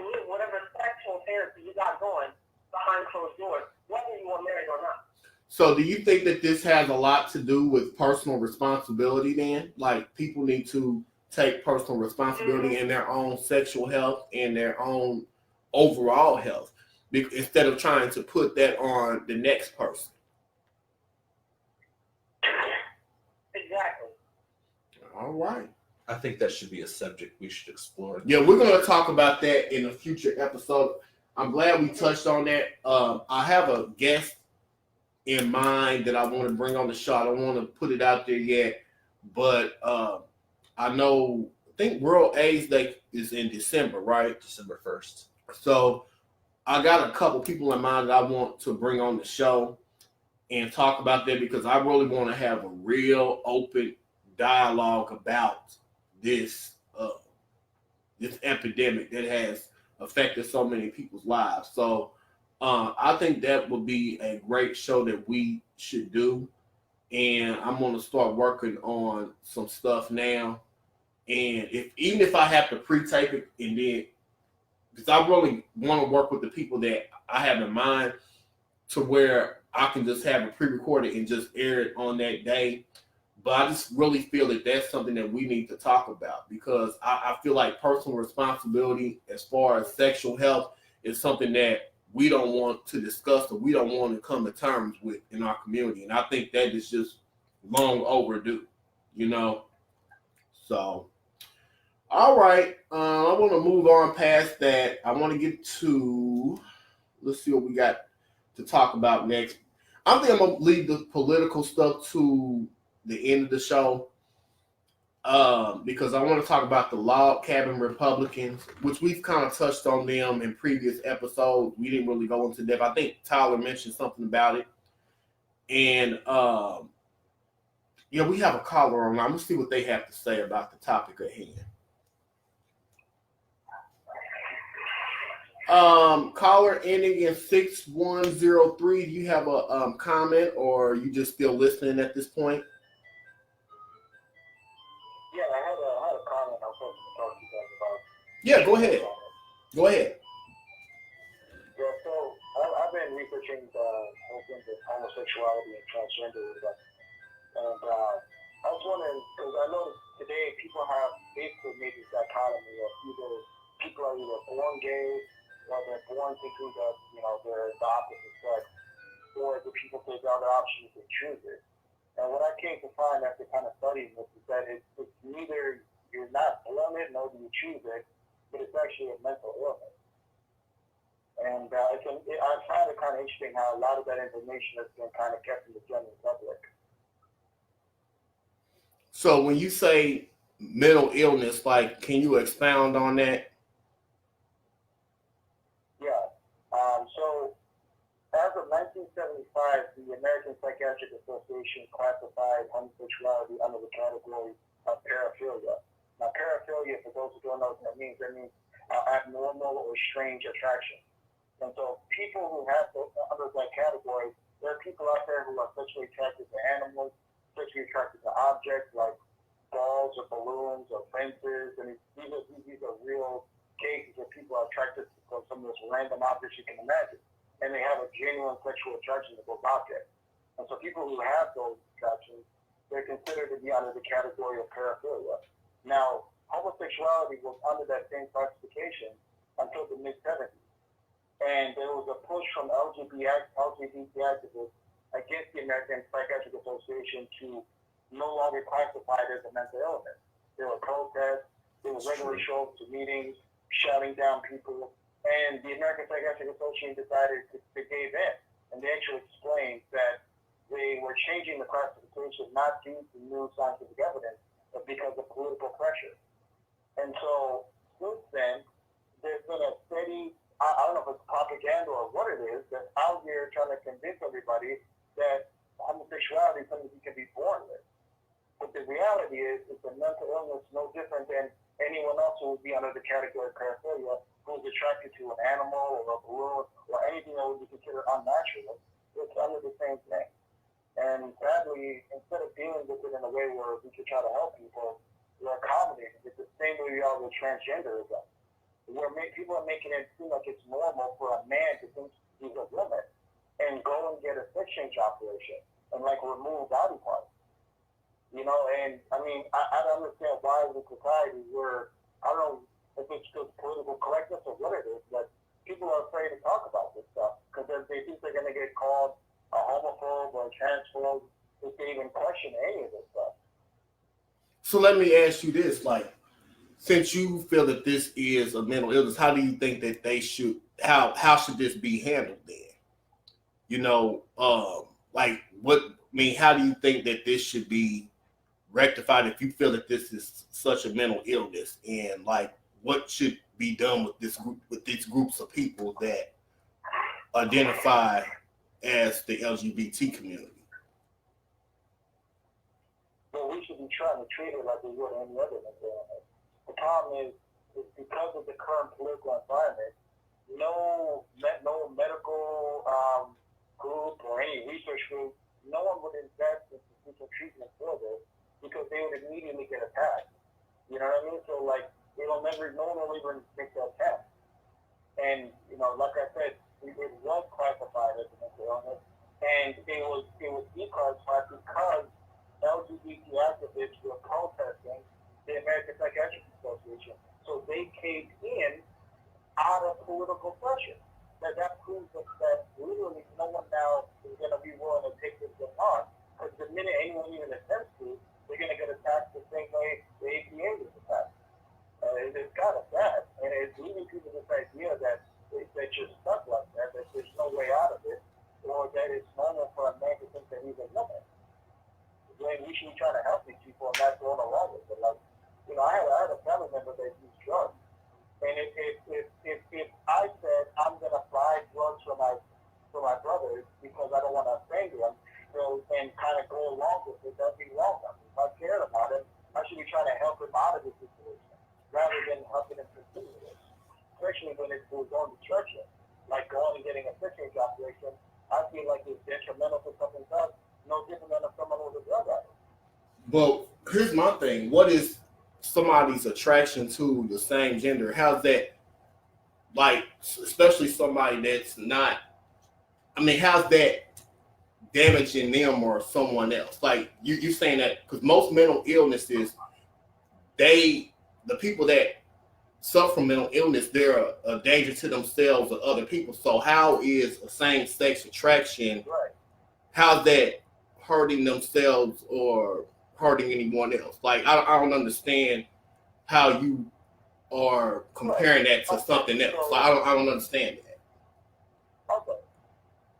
Speaker 2: live whatever sexual fantasy you got going behind closed doors, whether you are married or not.
Speaker 1: So do you think that this has a lot to do with personal responsibility then? Like people need to take personal responsibility in their own sexual health and their own overall health instead of trying to put that on the next person?
Speaker 2: Exactly.
Speaker 1: All right.
Speaker 3: I think that should be a subject we should explore.
Speaker 1: Yeah, we're going to talk about that in a future episode. I'm glad we touched on that. I have a guest in mind that I want to bring on the show. I don't want to put it out there yet, but I think World AIDS Day is in December, right?
Speaker 3: December 1st.
Speaker 1: So I got a couple people in mind that I want to bring on the show and talk about that because I really want to have a real open dialogue about this epidemic that has affected so many people's lives. So I think that would be a great show that we should do. And I'm going to start working on some stuff now. And even if I have to pre-tape it and then, because I really want to work with the people that I have in mind to where I can just have it pre-recorded and just air it on that day. But I just really feel that that's something that we need to talk about because I feel like personal responsibility as far as sexual health is something that we don't want to discuss or we don't want to come to terms with in our community. And I think that is just long overdue, you know? So, all right. I want to move on past that. I want to get to, let's see what we got to talk about next. I think I'm going to leave the political stuff to the end of the show. because I want to talk about the log cabin Republicans, which we've kind of touched on them in previous episodes. We didn't really go into depth. I think Tyler mentioned something about it. And, we have a caller online. Let's see what they have to say about the topic at hand. Caller ending in 6103. Do you have a comment, or are you just still listening at this point?
Speaker 6: Yeah, I had a comment I was hoping to talk to you guys about.
Speaker 1: Yeah, go ahead. Go ahead.
Speaker 6: Yeah, so I've been researching the whole thing with homosexuality and transgenderism. And I was wondering, because I noticed today people have basically made this dichotomy of people are either born gay, or they're born thinking that, they're the opposite sex, or the people take the other option if they choose it. And what I came to find after kind of studying this is that it's neither you're not born it, nor do you choose it, but it's actually a mental illness. And I find it kind of interesting how a lot of that information has been kind of kept in the general public.
Speaker 1: So when you say mental illness, like, can you expound on that?
Speaker 6: Yeah. So as of 1975, the American Psychiatric Association classified homosexuality under the category of paraphilia. Now, paraphilia, for those who don't know what that means abnormal or strange attraction. And so people who have under that category, there are people out there who are sexually attracted to animals, sexually attracted to objects like balls or balloons or fences. And these are real cases where people are attracted to some of those random objects you can imagine. And they have a genuine sexual attraction to those objects. And so people who have those attractions, they're considered to be under the category of paraphilia. Now, homosexuality was under that same classification until the mid-70s. And there was a push from LGBT activists against the American Psychiatric Association to no longer classify it as a mental illness. There were protests, there were regular show up to meetings, shouting down people, and the American Psychiatric Association decided to give in. And they actually explained that they were changing the classification not due to new scientific evidence, but because of political pressure. And so since then, there's been a steady, I don't know if it's propaganda or what it is, that's out here trying to convince everybody that homosexuality is something you can be born with. But the reality is, it's a mental illness no different than anyone else who would be under the category of paraphilia, who's attracted to an animal or a balloon or anything that would be considered unnatural. It's under the same thing. And sadly, instead of dealing with it in a way where we could try to help people, we're accommodating it the same way we are with transgenderism. People are making it seem like it's normal for a man to think he's a woman and go and get a sex change operation and remove body parts. And I mean, I don't understand why in society where, I don't know if it's just political correctness or what it is, but people are afraid to talk about this stuff because they think they're going to get called a homophobe or a transphobe if they even question any of this stuff.
Speaker 1: So let me ask you this, since you feel that this is a mental illness, how do you think that they should, how should this be handled then? How do you think that this should be rectified if you feel that this is such a mental illness, and what should be done with these groups of people that identify as the LGBT community?
Speaker 6: Well, we should be trying to treat it like we would any other mental illness. The problem is because of the current political environment, no medical group or any research group, no one would invest in seeking treatment for this because they would immediately get attacked. You know what I mean? So no one will even make that attempt. And like I said, it was classified as a mental illness, and it was declassified because LGBT activists were protesting the American Psychiatric Association. So they caved in out of political pressure. That proves that literally no one now is going to be willing to take this on, because the minute anyone even attempts to, they're going to get attacked the same way the APA was attacked. It's kind of sad, and it's leading people to this idea that they're just stuck like that there's no way out of it, or that it's normal for a man to think that he's a woman. When we should be trying to help these people and not going along with it. help him out of the situation rather than helping him continue this. Especially when it goes on destruction, like going and getting a fixing operation. I feel like it's detrimental for something else, no different than if someone was a drug addict.
Speaker 1: But here's my thing. What is somebody's attraction to the same gender? How's that, like, especially somebody that's not, I mean, how's that damaging them or someone else? Like, you're saying that because most mental illnesses, the people that suffer from mental illness, they're a danger to themselves or other people. So how is a same-sex attraction,
Speaker 6: Right.
Speaker 1: how's that hurting themselves or hurting anyone else? Like, I don't understand how you are comparing that to something else. Like, I don't understand that.
Speaker 6: Okay.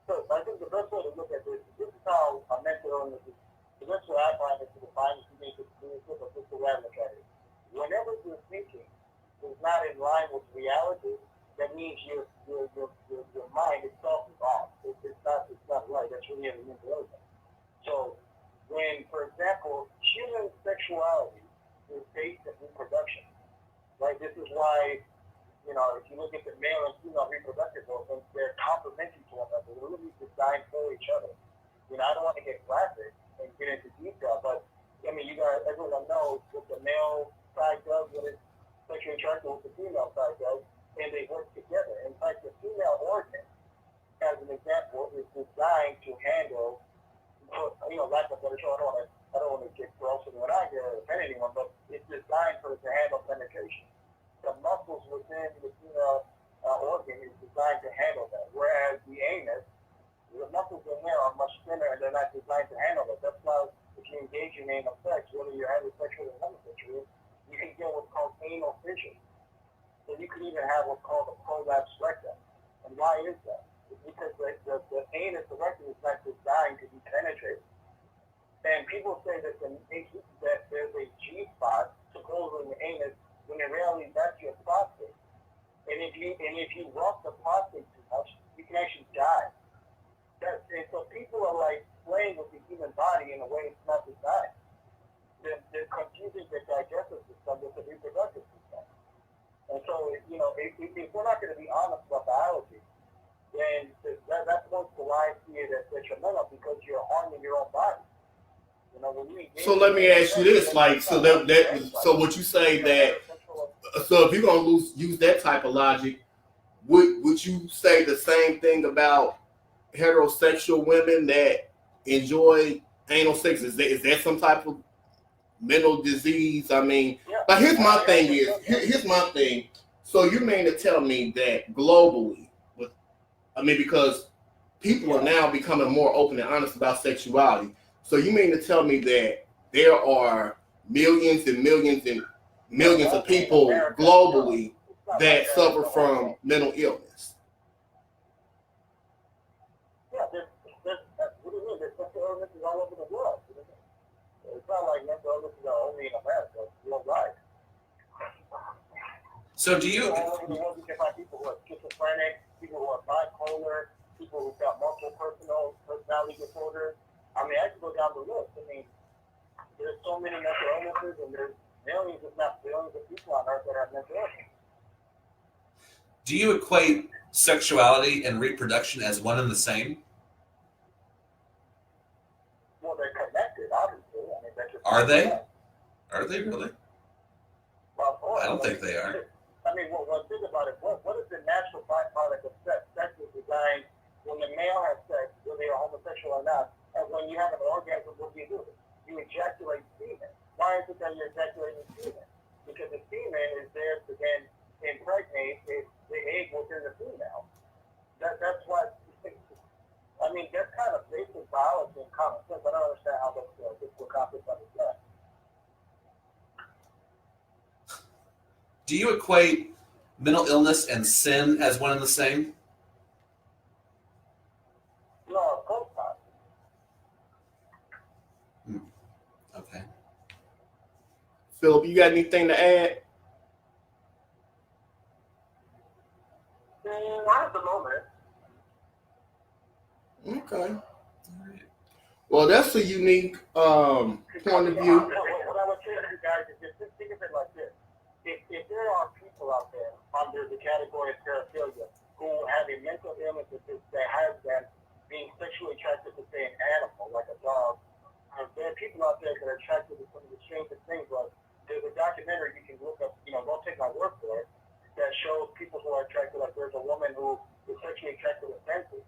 Speaker 6: So I think the best way to look at this is how a mental illness is. The best way I find it to define it to me is the way I look at it. Whenever your thinking is not in line with reality, that means your mind itself is off. It's not right. That's really a mental illness. So when, for example, human sexuality is based on reproduction, right? This is why, if you look at the male and female reproductive organs, they're complementary to one another. They're really designed for each other. I don't want to get graphic and get into detail, but I mean, everyone knows what the male side does when it's sexually attracted, what the female side does, and they work together. In fact, the female organ, as an example, is designed to handle, lack of better term, I don't want to get gross in what I hear or offend anyone, but it's designed for it to handle penetration. The muscles within the female organ is designed to handle that, whereas the anus, the muscles in there are much thinner and they're not designed to handle it. That's why if you engage in anal sex, whether you're heterosexual or homosexual, you can get what's called anal fissure. So you can even have what's called a prolapse rectum. And why is that? It's because the anus, the rectum, is not designed to be penetrated. And people say that there's a G spot supposedly in the anus, when in reality that's your prostate. And if you rock the prostate too much, you can actually die. And so people are like playing with the human body in a way it's not designed. They're confusing the digestive system with the reproductive system. And so, if we're not going to be honest about biology, then that's one to why I see it as detrimental, because you're harming your own body.
Speaker 1: So let me ask you this, like, so would you say that, so if you're going to use that type of logic, would you say the same thing about heterosexual women that enjoy anal sex? Is that some type of mental disease? I mean, but here's my thing. So you mean to tell me that globally, because people are now becoming more open and honest about sexuality. So you mean to tell me that there are millions and millions and millions of people globally that suffer from mental illness?
Speaker 6: What do you mean? There's mental illnesses all over the world. It's not like mental illnesses are only in America. It's worldwide.
Speaker 3: So do you?
Speaker 6: All over the world, you can find people who are schizophrenic, people who are bipolar, people who've got multiple personality disorders. I mean, I can go down the list. I mean, there's so many mental illnesses, and there's millions, if not billions, of people on Earth that have mental illness.
Speaker 3: Do you equate sexuality and reproduction as one and the same?
Speaker 6: Well, they're connected, obviously. I mean, that's just
Speaker 3: Are they? Are they really?
Speaker 6: Well,
Speaker 3: I don't think they are.
Speaker 6: I mean, think about it. What is the natural byproduct of sex? Sex is designed when the male has sex, whether they're homosexual or not, and when you have an orgasm, what do? You ejaculate semen. Why is it that you're ejaculating semen? Because the semen is there to then impregnate the egg within the female. That's why. I mean, that's kind of basic biology and common sense. I don't understand how that's difficult concept to understand.
Speaker 3: Do you equate mental illness and sin as one and the same?
Speaker 6: No, of course not.
Speaker 3: Okay.
Speaker 1: Phillp, you got anything to add?
Speaker 6: Not at the moment.
Speaker 1: Okay. Well, that's a unique point of view.
Speaker 6: What I would say to you guys is just think organization I work for that shows people who are attracted. Like there's a woman who is sexually attracted to fences.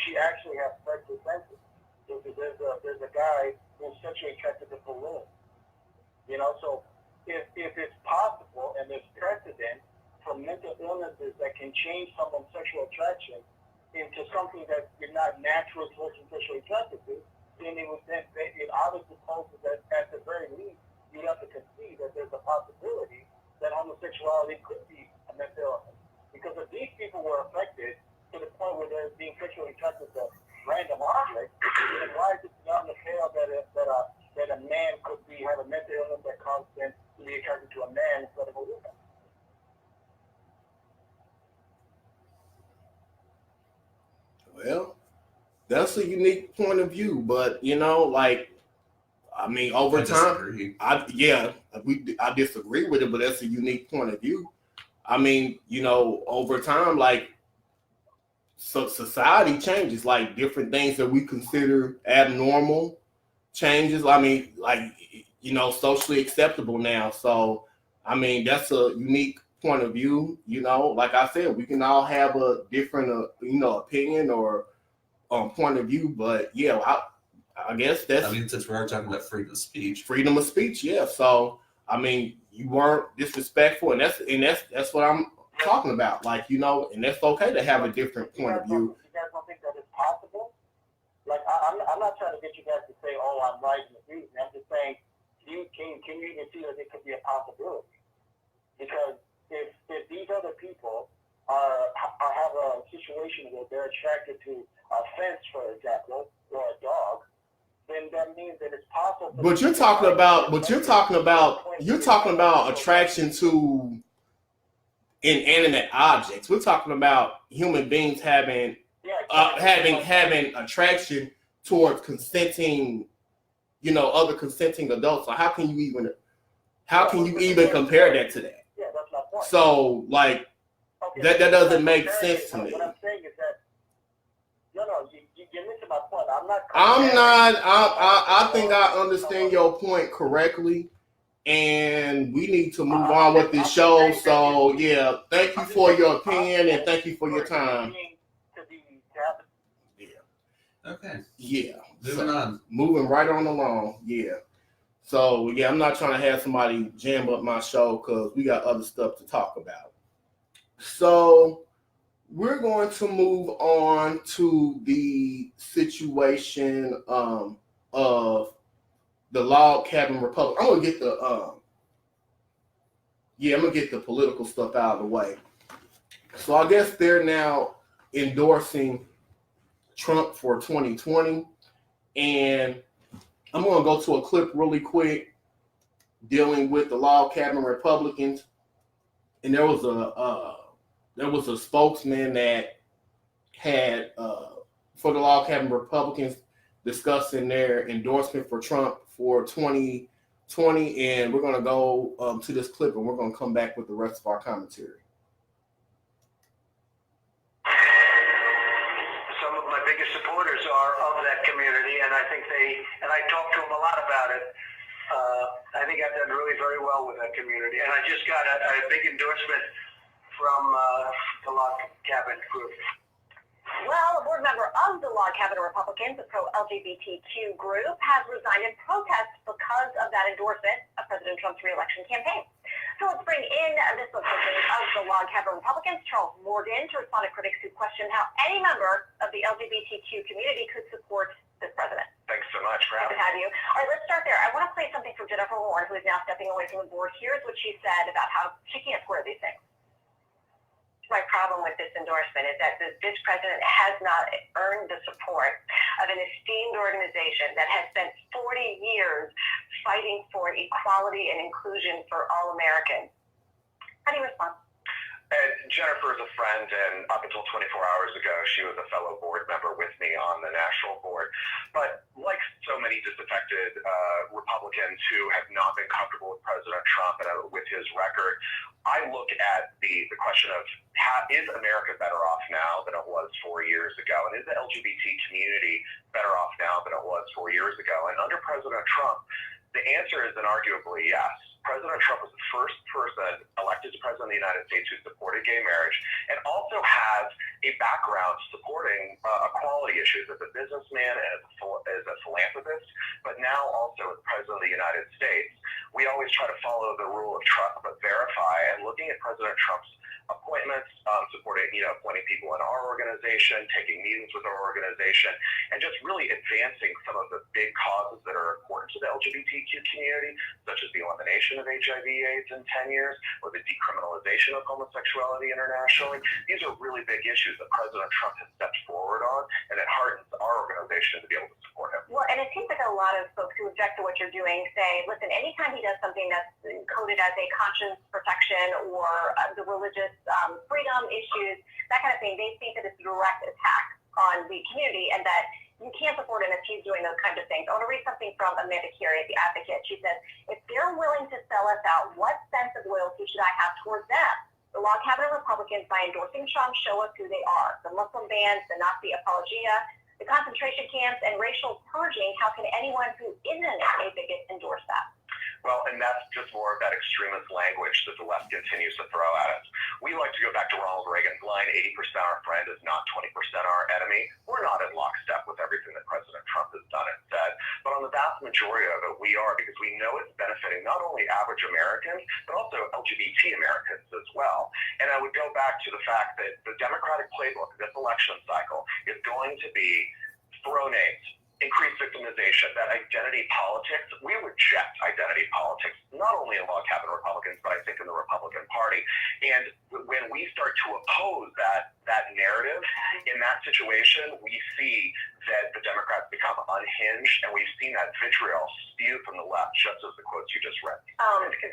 Speaker 6: She actually has sex with fences. There's a guy who's sexually attracted to balloons. You know, so if it's possible and there's precedent for mental illnesses that can change someone's sexual attraction into something that you're not naturally sexually attracted to, then it obviously poses that at the very least you have to concede that there's a possibility that homosexuality could be a mental illness. Because if these people were affected to the point where they're being sexually attracted to random objects, then why is it beyond the pale that a man could have a mental illness that causes them to be attracted to a man instead of a woman?
Speaker 1: Well, that's a unique point of view, but you know, like, I mean, over time, I disagree with it, but that's a unique point of view. I mean, you know, over time, like, so society changes, like different things that we consider abnormal changes. I mean, like, you know, socially acceptable now. So, I mean, that's a unique point of view. You know, like I said, we can all have a different, you know, opinion or point of view. But yeah, I guess that's.
Speaker 3: I mean, since we are talking about freedom of speech.
Speaker 1: Freedom of speech, yeah. So, I mean, you weren't disrespectful, and that's what I'm talking about. Like, you know, and that's okay to have a different point of view.
Speaker 6: You guys don't think that it's possible? Like, I'm not trying to get you guys to say, "Oh, I'm right in the views." I'm just saying, can you even see that it could be a possibility? Because if these other people have a situation where they're attracted to a fence, for example, or a dog, then that means that it's possible.
Speaker 1: But you're talking about attraction to inanimate objects. We're talking about human beings having attraction towards consenting, you know, other consenting adults. So how can you even compare that to that?
Speaker 6: Yeah, that's my point.
Speaker 1: So, like, that doesn't make sense to me.
Speaker 6: What I'm saying is that you're missing my point.
Speaker 1: I think I understand your point correctly, and we need to move on with this show. So yeah, thank you for your opinion and thank you for your time. Yeah.
Speaker 3: Okay.
Speaker 1: Yeah.
Speaker 3: Moving on.
Speaker 1: Moving right on along. Yeah. So yeah, I'm not trying to have somebody jam up my show because we got other stuff to talk about. So we're going to move on to the situation of the log cabin republic. I'm gonna get the political stuff out of the way. So I guess they're now endorsing Trump for 2020, and I'm gonna go to a clip really quick dealing with the log cabin Republicans, and there was a spokesman that had for the log cabin Republicans discussing their endorsement for Trump for 2020, and we're going to go to this clip, and we're going to come back with the rest of our commentary.
Speaker 7: Some of my biggest supporters are of that community, and I talked to them a lot about it. I think I've done really very well with that community, and I just got a big endorsement from the log cabin group.
Speaker 5: Well, a board member of the Log Cabin Republicans, a pro-LGBTQ group, has resigned in protest because of that endorsement of President Trump's re-election campaign. So let's bring in the spokesperson of the Log Cabin Republicans, Charles Morgan, to respond to critics who question how any member of the LGBTQ community could support this president.
Speaker 7: Thanks so much for having me.
Speaker 5: Good to have you. All right, let's start there. I want to play something from Jennifer Warren, who is now stepping away from the board. Here's what she said about how she can't square these things.
Speaker 8: My problem with this endorsement is that this president has not earned the support of an esteemed organization that has spent 40 years fighting for equality and inclusion for all Americans. How do you respond?
Speaker 7: Jennifer is a friend, and up until 24 hours ago, she was a fellow board member with me on the national board. But like so many disaffected Republicans who have not been comfortable with President Trump and with his record, I look at the question of is America better off now than it was 4 years ago? And is the LGBT community better off now than it was 4 years ago? And under President Trump, the answer is inarguably yes. President Trump was the first person elected to in the United States who supported gay marriage and also has a background supporting equality issues as a businessman and as a philanthropist, but now also as President of the United States. We always try to follow the rule of trust but verify, and looking at President Trump's appointments, supporting, appointing people in our organization, taking meetings with our organization, and just really advancing some of the big causes that are important to the LGBTQ community, such as the elimination of HIV/AIDS in 10 years, or the decriminalization of homosexuality internationally. These are really big issues that President Trump has stepped forward on, and it heartens our organization to be able to support him.
Speaker 8: Well, and it seems like a lot of folks who object to what you're doing say, listen, anytime he does something that's coded as a conscience protection or the religious freedom issues, that kind of thing, they think that it's a direct attack on the community and that you can't support him if he's doing those kinds of things. I want to read something from Amanda Carey, the advocate. She says, if they're willing to sell us out, what sense of loyalty should I have towards them? The log cabin Republicans, by endorsing Trump, show us who they are. The Muslim bans, the Nazi apologia, the concentration camps, and racial purging. How can anyone who isn't a bigot endorse that?
Speaker 7: Well, and that's just more of that extremist language that the left continues to throw at us. We like to go back to Ronald Reagan's line, 80% our friend is not 20% our enemy. We're not in lockstep with everything that President Trump has done and said, but on the vast majority of it, we are, because we know it's benefiting not only average Americans, but also LGBT Americans as well. And I would go back to the fact that the Democratic playbook this election cycle is going to be throw names, increased victimization, that identity politics. We reject identity politics, not only in log cabin Republicans, but I think in the Republican Party. And when we start to oppose that narrative, in that situation, we see that the Democrats become unhinged, and we've seen that vitriol spew from the left, just as the quotes you just read.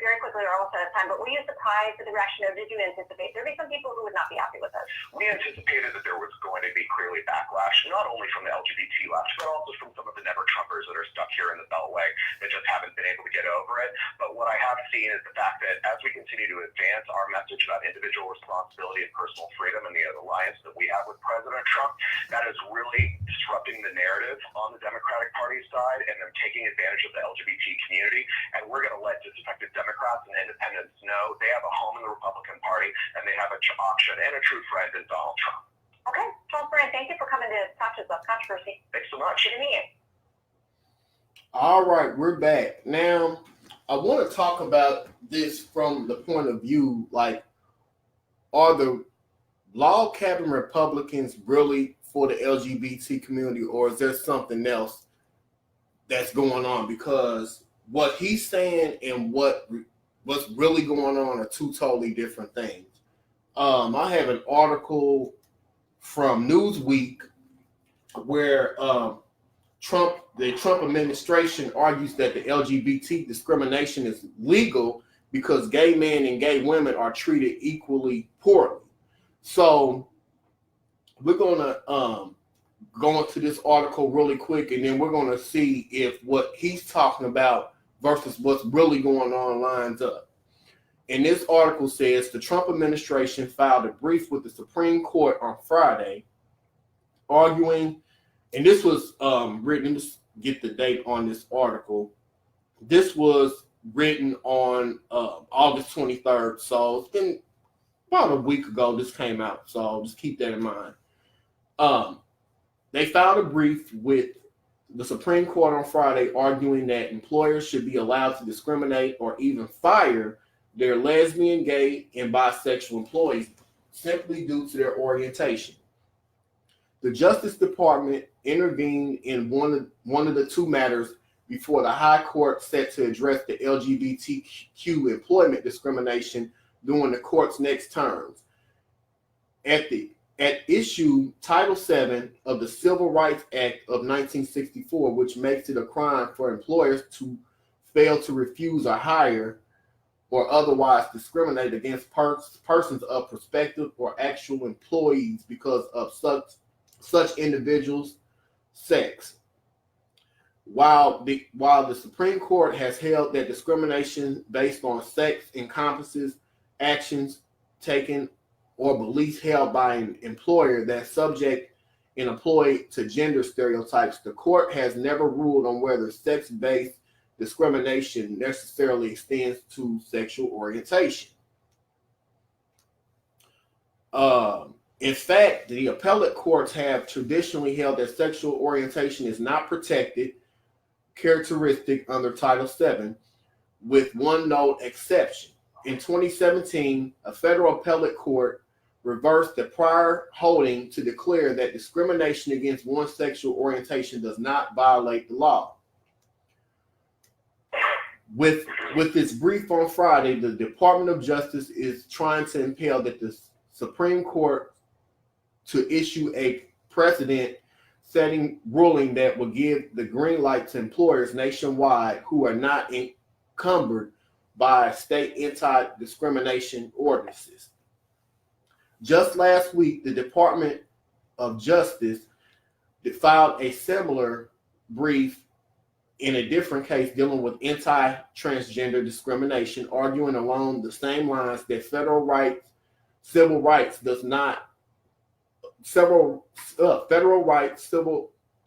Speaker 8: Very quickly, we're almost out of time, but were you surprised at the reaction, or did you anticipate there'd be some people who would not be happy with us?
Speaker 7: We anticipated that there was going to be clearly backlash, not only from the LGBT left, but also from some of the never-Trumpers that are stuck here in the Beltway that just haven't been able to get over it. But what I have seen is the fact that as we continue to advance our message about individual responsibility and personal freedom and the alliance that we have with President Trump, that is really disrupting the narrative on the Democratic Party side, and they're taking advantage of the LGBT community. And we're going to let disaffected Democrats and independents know they have a home in the Republican Party, and they have an option and a true friend in Donald Trump.
Speaker 8: Okay, Charles Brand, thank you for coming to talk to us about controversy.
Speaker 7: Thanks so much.
Speaker 8: Good to meet you.
Speaker 1: All right, we're back. Now, I want to talk about this from the point of view, like, are the log cabin Republicans really for the LGBT community, or is there something else that's going on? Because what he's saying and what's really going on are two totally different things. I have an article from Newsweek where the Trump administration argues that the LGBT discrimination is legal because gay men and gay women are treated equally poorly. So we're going to go into this article really quick, and then we're going to see if what he's talking about versus what's really going on lines up. And this article says the Trump administration filed a brief with the Supreme Court on Friday, arguing, and this was written, let's get the date on this article. This was written on August 23rd, so it's been about a week ago this came out, so just keep that in mind. They filed a brief with the Supreme Court on Friday arguing that employers should be allowed to discriminate or even fire their lesbian, gay, and bisexual employees simply due to their orientation. The Justice Department intervened in one of the two matters before the High Court set to address the LGBTQ employment discrimination during the court's next terms. At issue Title VII of the Civil Rights Act of 1964, which makes it a crime for employers to fail to refuse or hire or otherwise discriminate against persons of prospective or actual employees because of such individuals' sex. While the Supreme Court has held that discrimination based on sex encompasses actions taken or beliefs held by an employer that subject an employee to gender stereotypes, the court has never ruled on whether sex-based discrimination necessarily extends to sexual orientation. In fact, the appellate courts have traditionally held that sexual orientation is not protected characteristic under Title VII, with one note exception. In 2017, a federal appellate court reversed the prior holding to declare that discrimination against one's sexual orientation does not violate the law. With its brief on Friday, the Department of Justice is trying to impel that the Supreme Court to issue a precedent-setting ruling that will give the green light to employers nationwide who are not encumbered by state anti-discrimination ordinances. Just last week, the Department of Justice filed a similar brief in a different case dealing with anti-transgender discrimination, arguing along the same lines that federal civil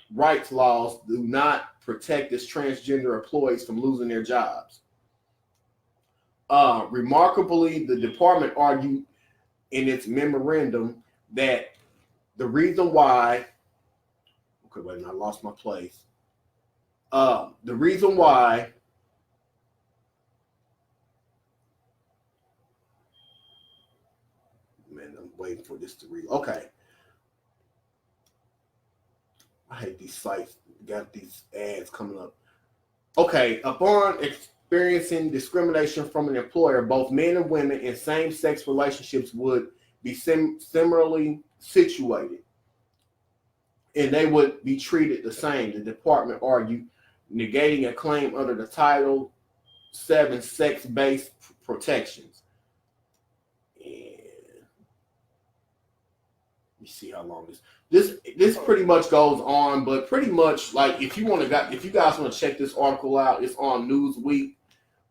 Speaker 1: rights laws do not protect its transgender employees from losing their jobs. Remarkably, the department argued in its memorandum that the reason why, I lost my place. The reason why I'm waiting for this to read. Okay. I hate these sites. Got these ads coming up. Okay. Upon experiencing discrimination from an employer, both men and women in same-sex relationships would be similarly situated, and they would be treated the same, the department argued, negating a claim under the Title VII sex-based protections. And let me see how long this pretty much goes on, but pretty much like if you guys want to check this article out, it's on Newsweek.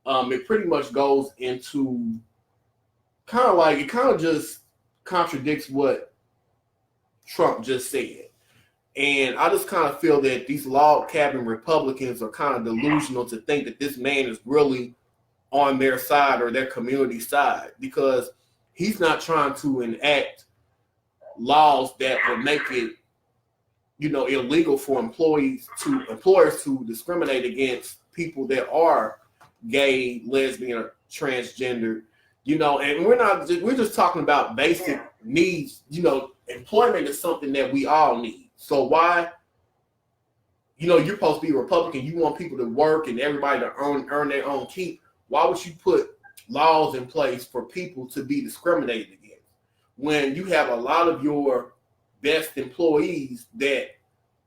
Speaker 1: It pretty much goes into kind of just contradicts what Trump just said. And I just kind of feel that these log cabin Republicans are kind of delusional to think that this man is really on their side or their community side, because he's not trying to enact laws that would make it, illegal for employers to discriminate against people that are gay, lesbian, or transgender, and we're just talking about basic needs. Employment is something that we all need. So why, you're supposed to be a Republican, you want people to work and everybody to earn their own keep. Why would you put laws in place for people to be discriminated against when you have a lot of your best employees that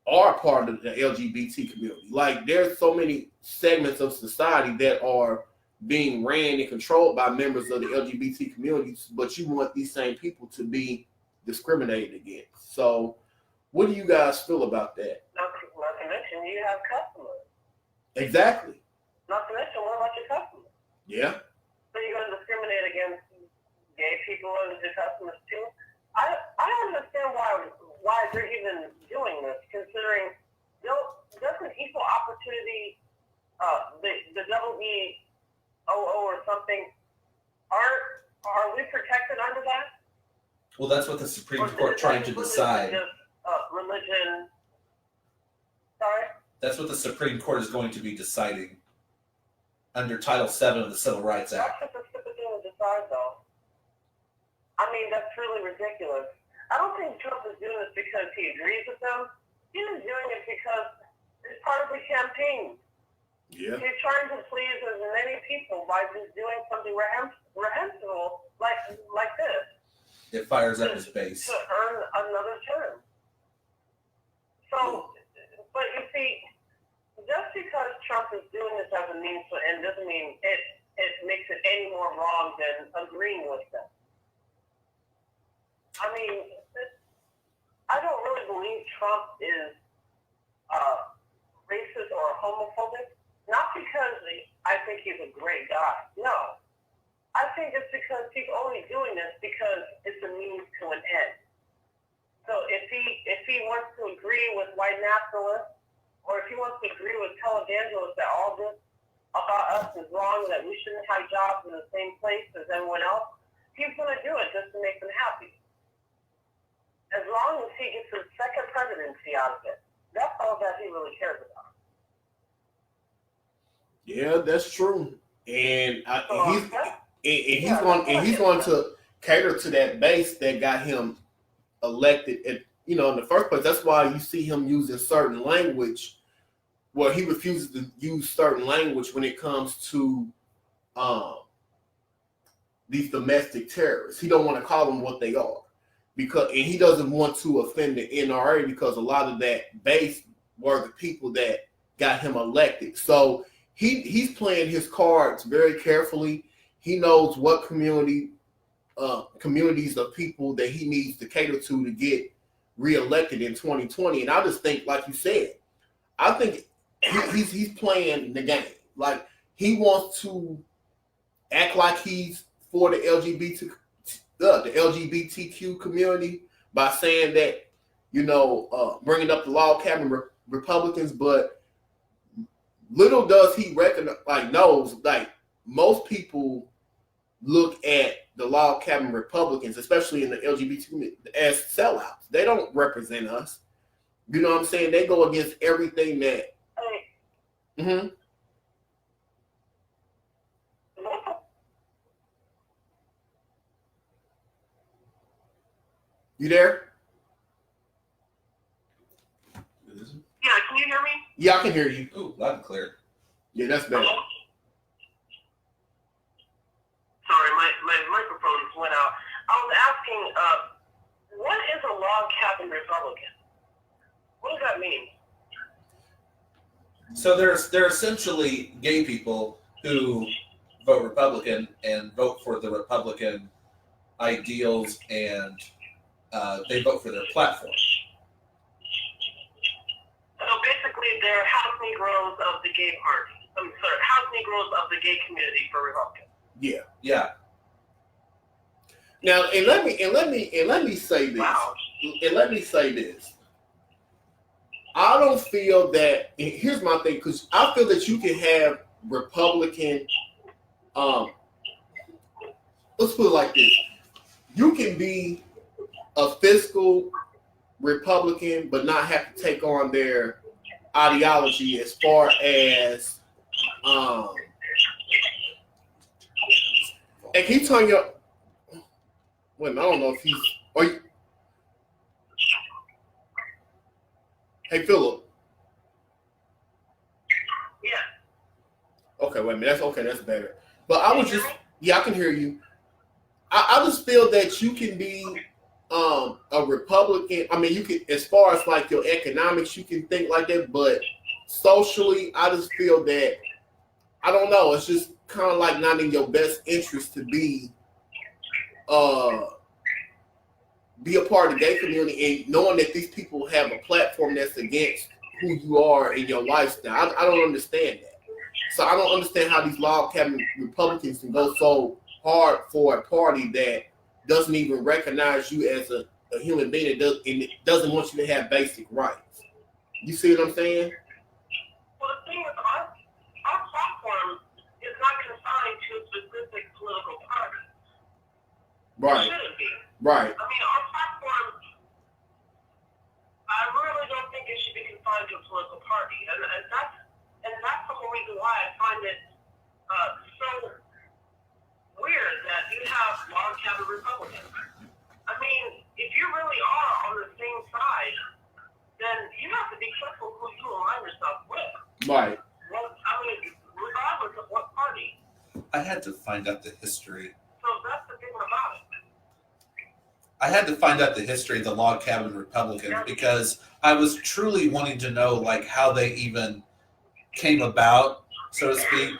Speaker 1: are part of the LGBT community? Like, there's so many segments of society that are being ran and controlled by members of the LGBT communities, but you want these same people to be discriminated against. So what do you guys feel about that?
Speaker 2: Not to mention, you have customers.
Speaker 1: Exactly.
Speaker 2: Not to mention, what about your customers?
Speaker 1: Yeah.
Speaker 2: So you're going to discriminate against gay people as your customers too? I don't understand why they're even doing this, considering doesn't equal opportunity, the WEOO or something, are we protected under that?
Speaker 3: Well, that's what the Supreme Court trying to decide.
Speaker 2: Religion. Sorry?
Speaker 3: That's what the Supreme Court is going to be deciding under Title VII of the Civil Rights Act.
Speaker 2: That's just a stupid thing to decide, though. I mean, that's really ridiculous. I don't think Trump is doing this because he agrees with them. He's doing it because it's part of the campaign.
Speaker 1: Yeah.
Speaker 2: He's trying to please as many people by just doing something reprehensible like this.
Speaker 3: It fires up his base.
Speaker 2: To earn another term. So, but you see, just because Trump is doing this as a means to end doesn't mean it makes it any more wrong than agreeing with them. I mean, I don't really believe Trump is racist or homophobic. Not because I think he's a great guy. No. I think it's because he's only doing this because it's a means to an end. So if he wants to agree with white nationalists, or if he wants to agree with televangelists that all this about us is wrong, that we shouldn't have jobs in the same place as everyone else, he's going to do it just to make them happy. as long as he gets his second presidency out of it. That's all that he really cares about.
Speaker 1: Yeah, that's true. And he's
Speaker 2: yeah,
Speaker 1: going to cater to that base that got him elected. And in the first place, that's why you see him using certain language. Well, he refuses to use certain language when it comes to these domestic terrorists. He don't want to call them what they are, and he doesn't want to offend the NRA because a lot of that base were the people that got him elected. So he's playing his cards very carefully. He knows what communities of people that he needs to cater to get reelected in 2020. And I just think, like you said, I think he's playing the game. Like, he wants to act like he's for the LGBTQ community by saying that, bringing up the log cabin Republicans, but little does he knows most people look at the log cabin Republicans, especially in the LGBT community, as sellouts. They don't represent us. You know what I'm saying? They go against everything that. Mm-hmm. You there?
Speaker 2: Yeah, can you hear me?
Speaker 1: Yeah, I can hear you.
Speaker 3: Ooh, loud and clear.
Speaker 1: Yeah, that's better.
Speaker 2: Hello? Sorry, my microphone went out. I was asking, what is a log cabin Republican? What does that mean?
Speaker 3: So they're essentially gay people who vote Republican and vote for the Republican ideals, and they vote for their platform.
Speaker 2: So basically, they're house Negroes of the gay party. House Negroes of the gay community for Republicans.
Speaker 1: Yeah.
Speaker 3: Yeah.
Speaker 1: Now, and let me say this.
Speaker 2: Wow.
Speaker 1: And let me say this. I don't feel that. And here's my thing, because I feel that you can have Republican. Let's put it like this: you can be a fiscal Republican, but not have to take on their ideology as far as. And can you turn your? Wait, I don't know if he's. Are you? Hey, Phillp.
Speaker 2: Yeah.
Speaker 1: Okay, wait a minute. That's better. But I was just, I can hear you. I just feel that you can be a Republican. I mean, you can, as far as like your economics, you can think like that. But socially, I just feel that, I don't know. It's just kind of like not in your best interest to be a part of the gay community, and knowing that these people have a platform that's against who you are in your lifestyle. I don't understand that. So I don't understand how these log cabin Republicans can go so hard for a party that doesn't even recognize you as a human being and doesn't want you to have basic rights. You see what I'm saying?
Speaker 2: Well, the thing is, our platform is not confined to a specific political party.
Speaker 1: Right.
Speaker 2: It shouldn't be.
Speaker 1: Right.
Speaker 2: I mean, our platform, I really don't think it should be confined to a political party. And that's the whole reason why I find it so weird that you have log cabin Republicans. I mean, if you really are on the same side, then you have to be careful who you align yourself with.
Speaker 1: Right.
Speaker 2: Well, I mean, regardless of what party.
Speaker 3: I had to find out the history.
Speaker 2: So that's the thing about it.
Speaker 3: I had to find out the history of the log cabin Republicans because I was truly wanting to know like how they even came about, so to speak.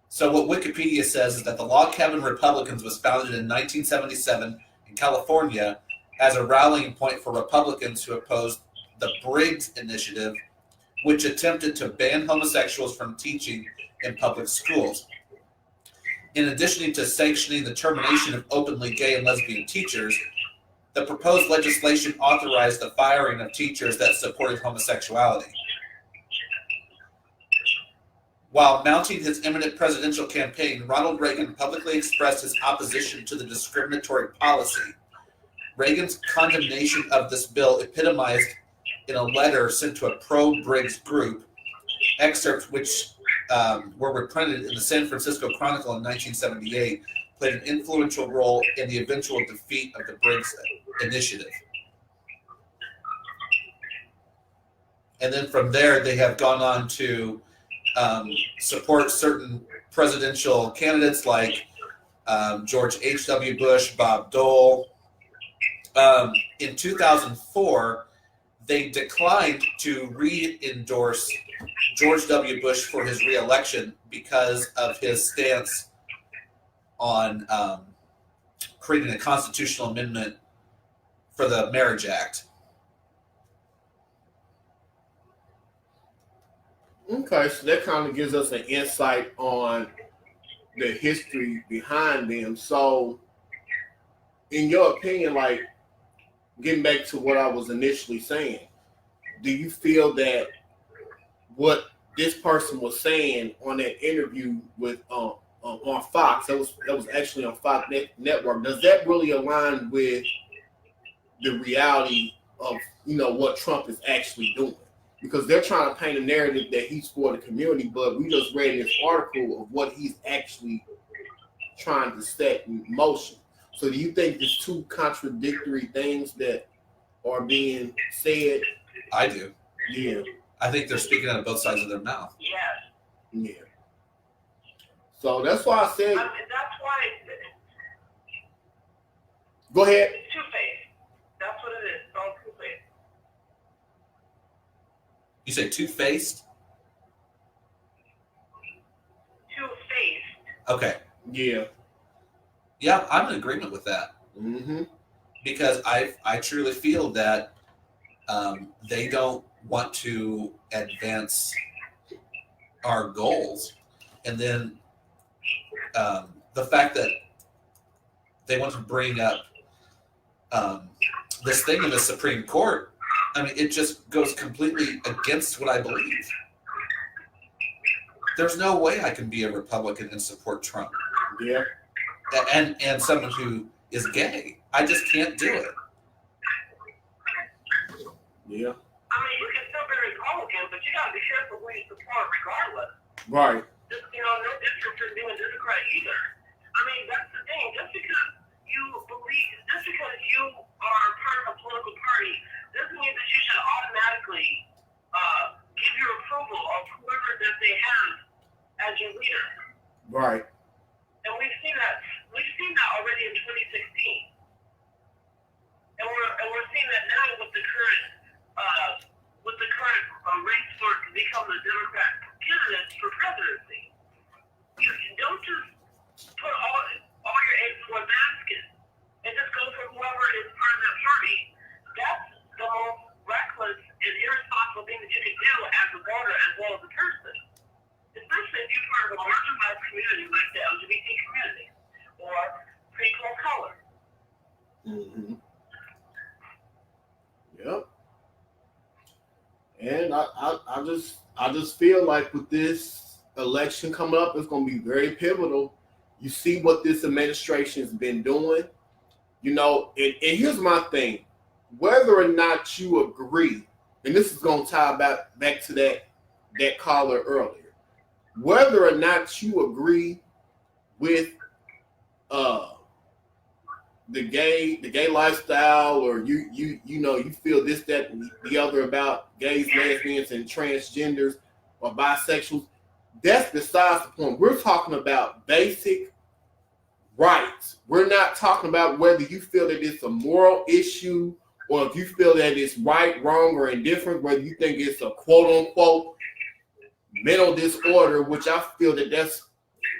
Speaker 3: So what Wikipedia says is that the Log Cabin Republicans was founded in 1977 in California as a rallying point for Republicans who opposed the Briggs Initiative, which attempted to ban homosexuals from teaching in public schools. In addition to sanctioning the termination of openly gay and lesbian teachers, the proposed legislation authorized the firing of teachers that supported homosexuality. While mounting his imminent presidential campaign, Ronald Reagan publicly expressed his opposition to the discriminatory policy. Reagan's condemnation of this bill epitomized in a letter sent to a pro-Briggs group, excerpts which were reprinted in the San Francisco Chronicle in 1978, played an influential role in the eventual defeat of the Briggs Initiative. And then from there, they have gone on to support certain presidential candidates like George H.W. Bush, Bob Dole. In 2004, they declined to re-endorse George W. Bush for his re-election because of his stance on creating a constitutional amendment for the Marriage Act.
Speaker 1: Okay, so that kind of gives us an insight on the history behind them. So, in your opinion, like, getting back to what I was initially saying, do you feel that what this person was saying on that interview with on Fox, that was actually on Fox Network, does that really align with the reality of, you know, what Trump is actually doing? Because they're trying to paint a narrative that he's for the community, but we just read in this article of what he's actually trying to set in motion. So do you think there's two contradictory things that are being said?
Speaker 3: I do.
Speaker 1: Yeah.
Speaker 3: I think they're speaking out of both sides of their mouth.
Speaker 2: Yes.
Speaker 1: Yeah. So that's why I said.
Speaker 2: I mean, that's why
Speaker 1: Go ahead.
Speaker 2: it's two-faced. That's what it is. It's all two-faced.
Speaker 3: You say two-faced?
Speaker 2: Two-faced.
Speaker 3: Okay.
Speaker 1: Yeah.
Speaker 3: Yeah, I'm in agreement with that.
Speaker 1: Mm-hmm.
Speaker 3: Because I truly feel that they don't want to advance our goals. And then the fact that they want to bring up this thing in the Supreme Court, I mean, it just goes completely against what I believe. There's no way I can be a Republican and support Trump.
Speaker 1: Yeah.
Speaker 3: And someone who is gay. I just can't do it.
Speaker 1: Yeah.
Speaker 2: I mean, you can still be Republican, but you got to be careful who you support regardless.
Speaker 1: Right.
Speaker 2: Just, you know, no difference in being a Democrat either. I mean, that's the thing. Just because you are part of a political party doesn't mean that you should automatically give your approval of whoever that they have as your leader.
Speaker 1: Right.
Speaker 2: And we've seen that already in 2016. And we're seeing that now with the current race for to become the Democrat candidates for presidency. You don't just put all your eggs in one basket and just go for whoever is part of that party. That's the most reckless and irresponsible thing that you can do as a voter as well as a person. Especially if you're part of a marginalized community like the LGBT community or people of color.
Speaker 1: Mm-hmm. Yep. And I just feel like with this election coming up, it's going to be very pivotal. You see what this administration has been doing, you know, and here's my thing. Whether or not you agree, and this is going to tie back to that caller earlier, whether or not you agree with the gay lifestyle, or you know you feel this, that, and the other about gays, lesbians, and transgenders or bisexuals, that's besides the point. We're talking about basic rights. We're not talking about whether you feel that it's a moral issue or if you feel that it's right, wrong, or indifferent, whether you think it's a quote-unquote mental disorder, which I feel that that's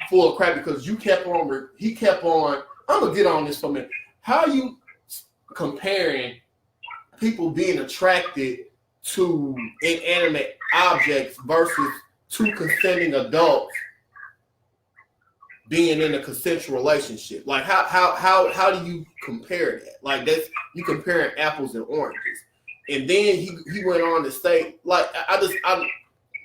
Speaker 1: full of crap, because he kept on, I'm going to get on this for a minute. How are you comparing people being attracted to inanimate objects versus two consenting adults being in a consensual relationship? Like how do you compare that? Like that's, you comparing apples and oranges. And then he went on to say, like, I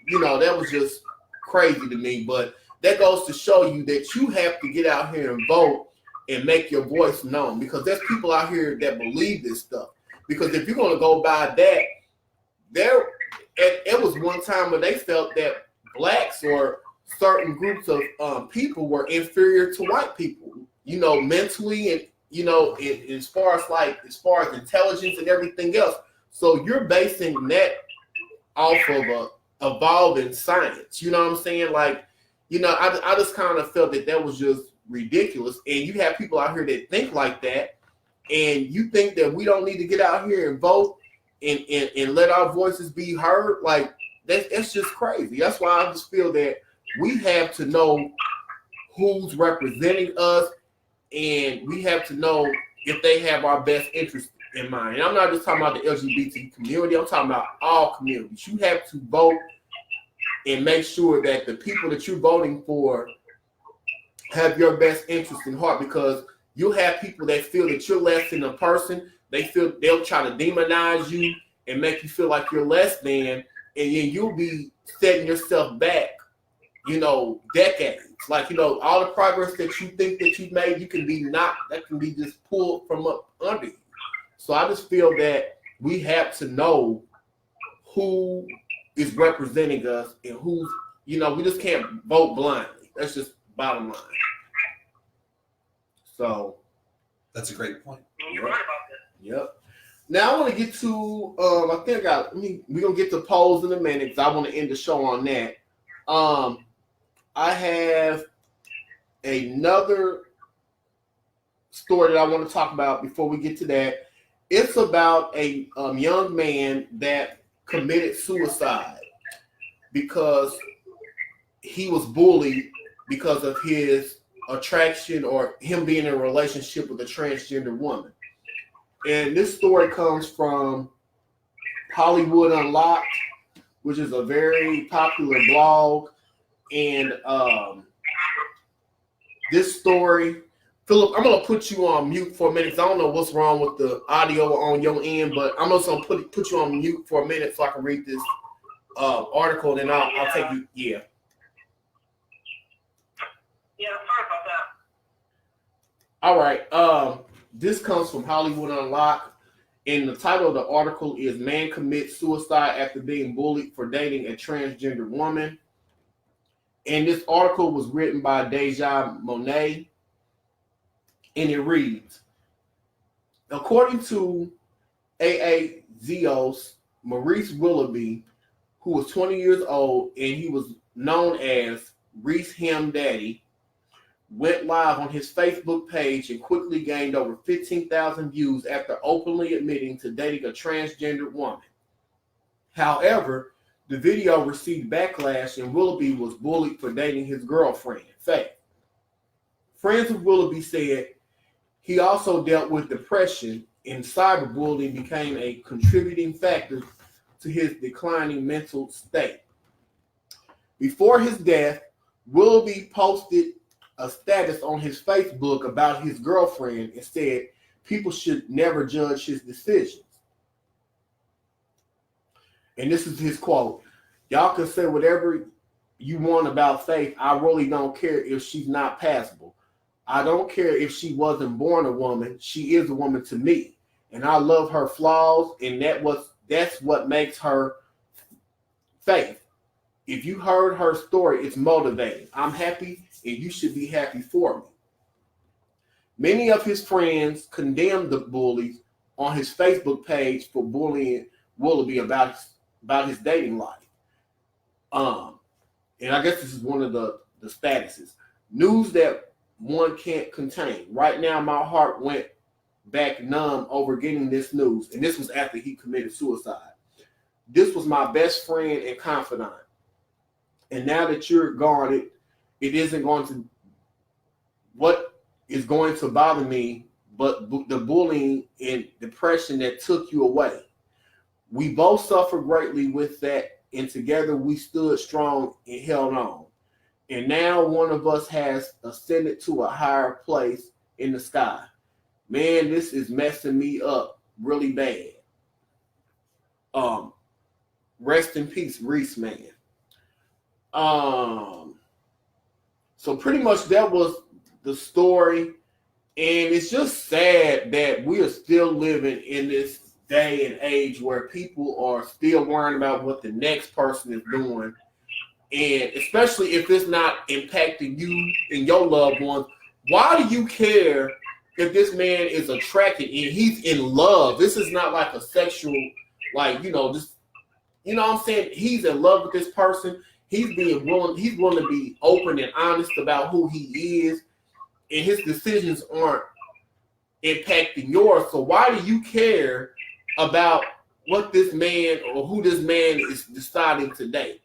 Speaker 1: you know, that was just crazy to me. But that goes to show you that you have to get out here and vote and make your voice known, because there's people out here that believe this stuff. Because if you're going to go by that, it was one time when they felt that blacks or certain groups of people were inferior to white people, you know, mentally and, you know, as far as intelligence and everything else. So you're basing that off of a evolving science. You know what I'm saying? Like, you know, I just kind of felt that was just ridiculous. And you have people out here that think like that, and you think that we don't need to get out here and vote and let our voices be heard. Like, that's just crazy. That's why I just feel that we have to know who's representing us, and we have to know if they have our best interest in mind. And I'm not just talking about the LGBT community. I'm talking about all communities. You have to vote and make sure that the people that you're voting for have your best interest in heart, because you'll have people that feel that you're less than a person. They'll try to demonize you and make you feel like you're less than, and then you'll be setting yourself back, you know, decades. Like, you know, all the progress that you think that you've made, that can be just pulled from up under you. So I just feel that we have to know who is representing us and who's, you know, we just can't vote blindly. That's just bottom line. So
Speaker 3: that's a great point.
Speaker 2: You're right about that.
Speaker 1: Yep. Now I want to get to we're gonna get to polls in a minute, because I want to end the show on that. I have another story that I want to talk about before we get to that. It's about a young man that committed suicide because he was bullied because of his attraction or him being in a relationship with a transgender woman. And this story comes from Hollywood Unlocked, which is a very popular blog. And this story, Phillp, I'm going to put you on mute for a minute, because I don't know what's wrong with the audio on your end, but I'm just going to put you on mute for a minute so I can read this article, and then I'll take you. Yeah.
Speaker 2: Yeah, sorry about that.
Speaker 1: All right. This comes from Hollywood Unlocked, and the title of the article is "Man Commits Suicide After Being Bullied for Dating a Transgender Woman." And this article was written by Deja Monet, and it reads, according to AAZO's Maurice Willoughby, who was 20 years old and he was known as Reese Him Daddy, went live on his Facebook page and quickly gained over 15,000 views after openly admitting to dating a transgender woman. However, the video received backlash, and Willoughby was bullied for dating his girlfriend, Faith. Friends of Willoughby said he also dealt with depression, and cyberbullying became a contributing factor to his declining mental state. Before his death, Willoughby posted a status on his Facebook about his girlfriend and said people should never judge his decisions. And this is his quote: "Y'all can say whatever you want about Faith. I really don't care if she's not passable. I don't care if she wasn't born a woman. She is a woman to me. And I love her flaws, and that's what makes her Faith. If you heard her story, it's motivating. I'm happy, and you should be happy for me." Many of his friends condemned the bullies on his Facebook page for bullying Willoughby about his dating life. And I guess this is one of the statuses. "News that one can't contain. Right now, my heart went back numb over getting this news." And this was after he committed suicide. "This was my best friend and confidant. And now that you're gone, it isn't going to, what is going to bother me, but the bullying and depression that took you away. We both suffered greatly with that, and together we stood strong and held on. And now one of us has ascended to a higher place in the sky. Man, this is messing me up really bad. Rest in peace, Reese, man." So pretty much that was the story. And it's just sad that we are still living in this day and age where people are still worrying about what the next person is doing. And especially if it's not impacting you and your loved ones, why do you care if this man is attracted and he's in love? This is not like a sexual, like, just, what I'm saying? He's in love with this person. He's willing to be open and honest about who he is, and his decisions aren't impacting yours. So why do you care about what this man or who this man is deciding to date?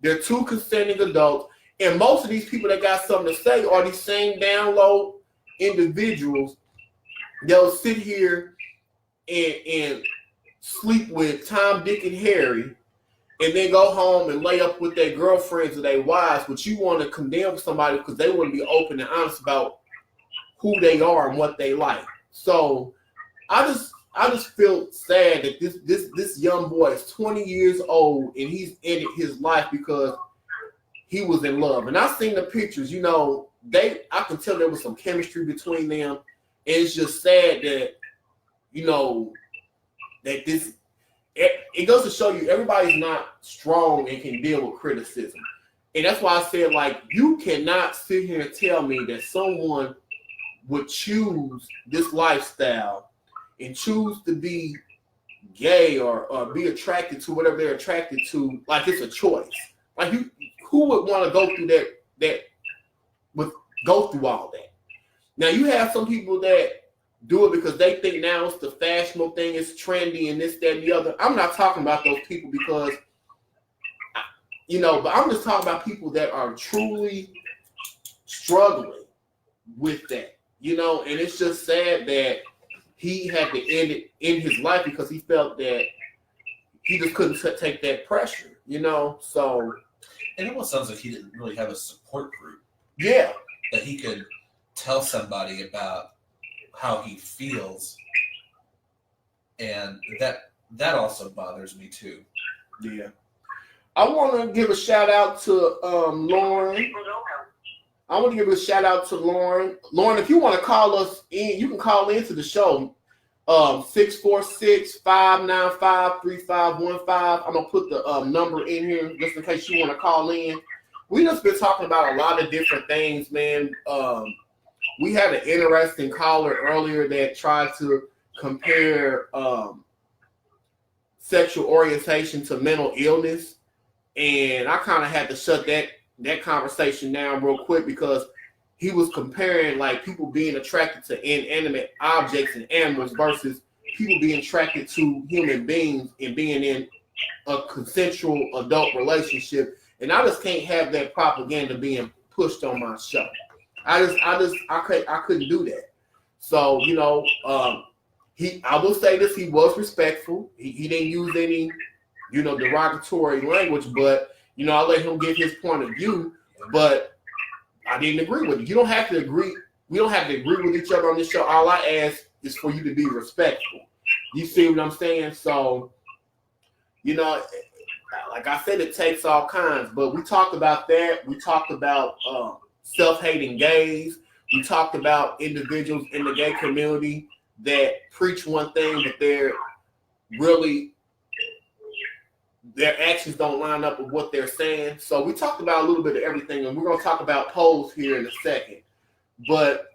Speaker 1: They're two consenting adults, and most of these people that got something to say are these same down low individuals that'll sit here and sleep with Tom, Dick, and Harry, and then go home and lay up with their girlfriends or their wives, but you want to condemn somebody because they want to be open and honest about who they are and what they like. So I just feel sad that this young boy is 20 years old and he's ended his life because he was in love. And I've seen the pictures, I can tell there was some chemistry between them. And it's just sad that, that it goes to show you everybody's not strong and can deal with criticism. And that's why I said, like, you cannot sit here and tell me that someone would choose this lifestyle and choose to be gay or be attracted to whatever they're attracted to, like it's a choice. Like, who would want to go through all that? Now, you have some people that do it because they think now it's the fashionable thing, it's trendy and this, that, and the other. I'm not talking about those people because, but I'm just talking about people that are truly struggling with that, and it's just sad that he had to end it in his life because he felt that he just couldn't take that pressure, so.
Speaker 3: And it almost sounds like he didn't really have a support group.
Speaker 1: Yeah.
Speaker 3: That he could tell somebody about how he feels, and that also bothers me too.
Speaker 1: Yeah, I want to give a shout out to Lauren. I want to give a shout out to Lauren. Lauren, if you want to call us in, you can call into the show. 646-595-3515. I'm gonna put the number in here just in case you want to call in. We just been talking about a lot of different things, man. We had an interesting caller earlier that tried to compare sexual orientation to mental illness, and I kind of had to shut that conversation down real quick because he was comparing like people being attracted to inanimate objects and animals versus people being attracted to human beings and being in a consensual adult relationship. And I just can't have that propaganda being pushed on my show. I couldn't do that. So, I will say this, he was respectful. He didn't use any, derogatory language, but, I let him give his point of view, but I didn't agree with it. You don't have to agree. We don't have to agree with each other on this show. All I ask is for you to be respectful. You see what I'm saying? So, like I said, it takes all kinds, but we talked about that. We talked about self-hating gays. We talked about individuals in the gay community that preach one thing, but their actions don't line up with what they're saying. So we talked about a little bit of everything, and we're going to talk about polls here in a second. But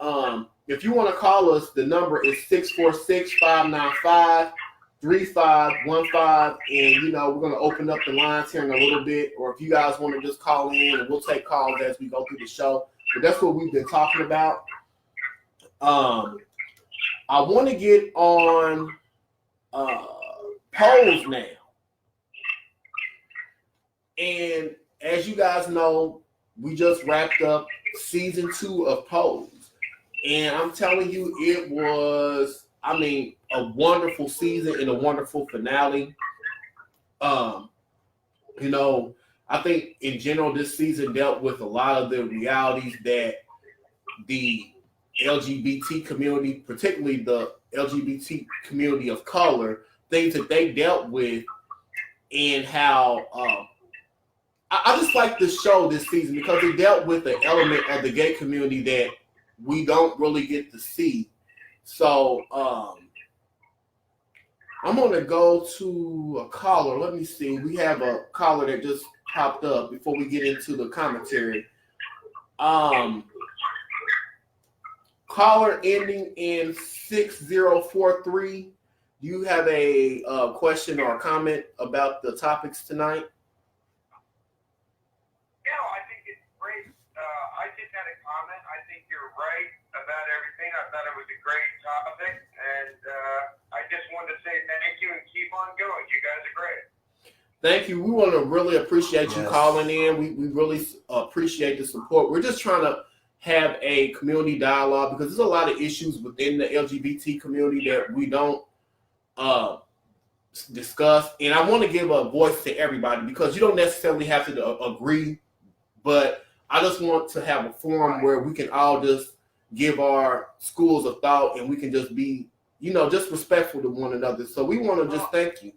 Speaker 1: if you want to call us, the number is 646-595-3515, and we're going to open up the lines here in a little bit. Or if you guys want to just call in, and we'll take calls as we go through the show. But that's what we've been talking about. I want to get on polls now. And as you guys know, we just wrapped up season 2 of polls. And I'm telling you, it was, a wonderful season and a wonderful finale. I think in general, this season dealt with a lot of the realities that the LGBT community, particularly the LGBT community of color, things that they dealt with, and how I just like the show this season because it dealt with the element of the gay community that we don't really get to see. So I'm gonna go to a caller. Let me see. We have a caller that just popped up before we get into the commentary. Caller ending in 6043. Do you have a question or a comment about the topics tonight?
Speaker 9: Yeah, I think it's great. I just had a comment. I think you're right about everything. I thought it was a great topic, and I just wanted to say thank you and keep on going. You guys are great.
Speaker 1: Thank you. We want to really appreciate you calling in. We really appreciate the support. We're just trying to have a community dialogue because there's a lot of issues within the LGBT community that we don't discuss. And I want to give a voice to everybody because you don't necessarily have to agree, but I just want to have a forum where we can all just give our schools of thought and we can just be, just respectful to one another. So we want to just thank you.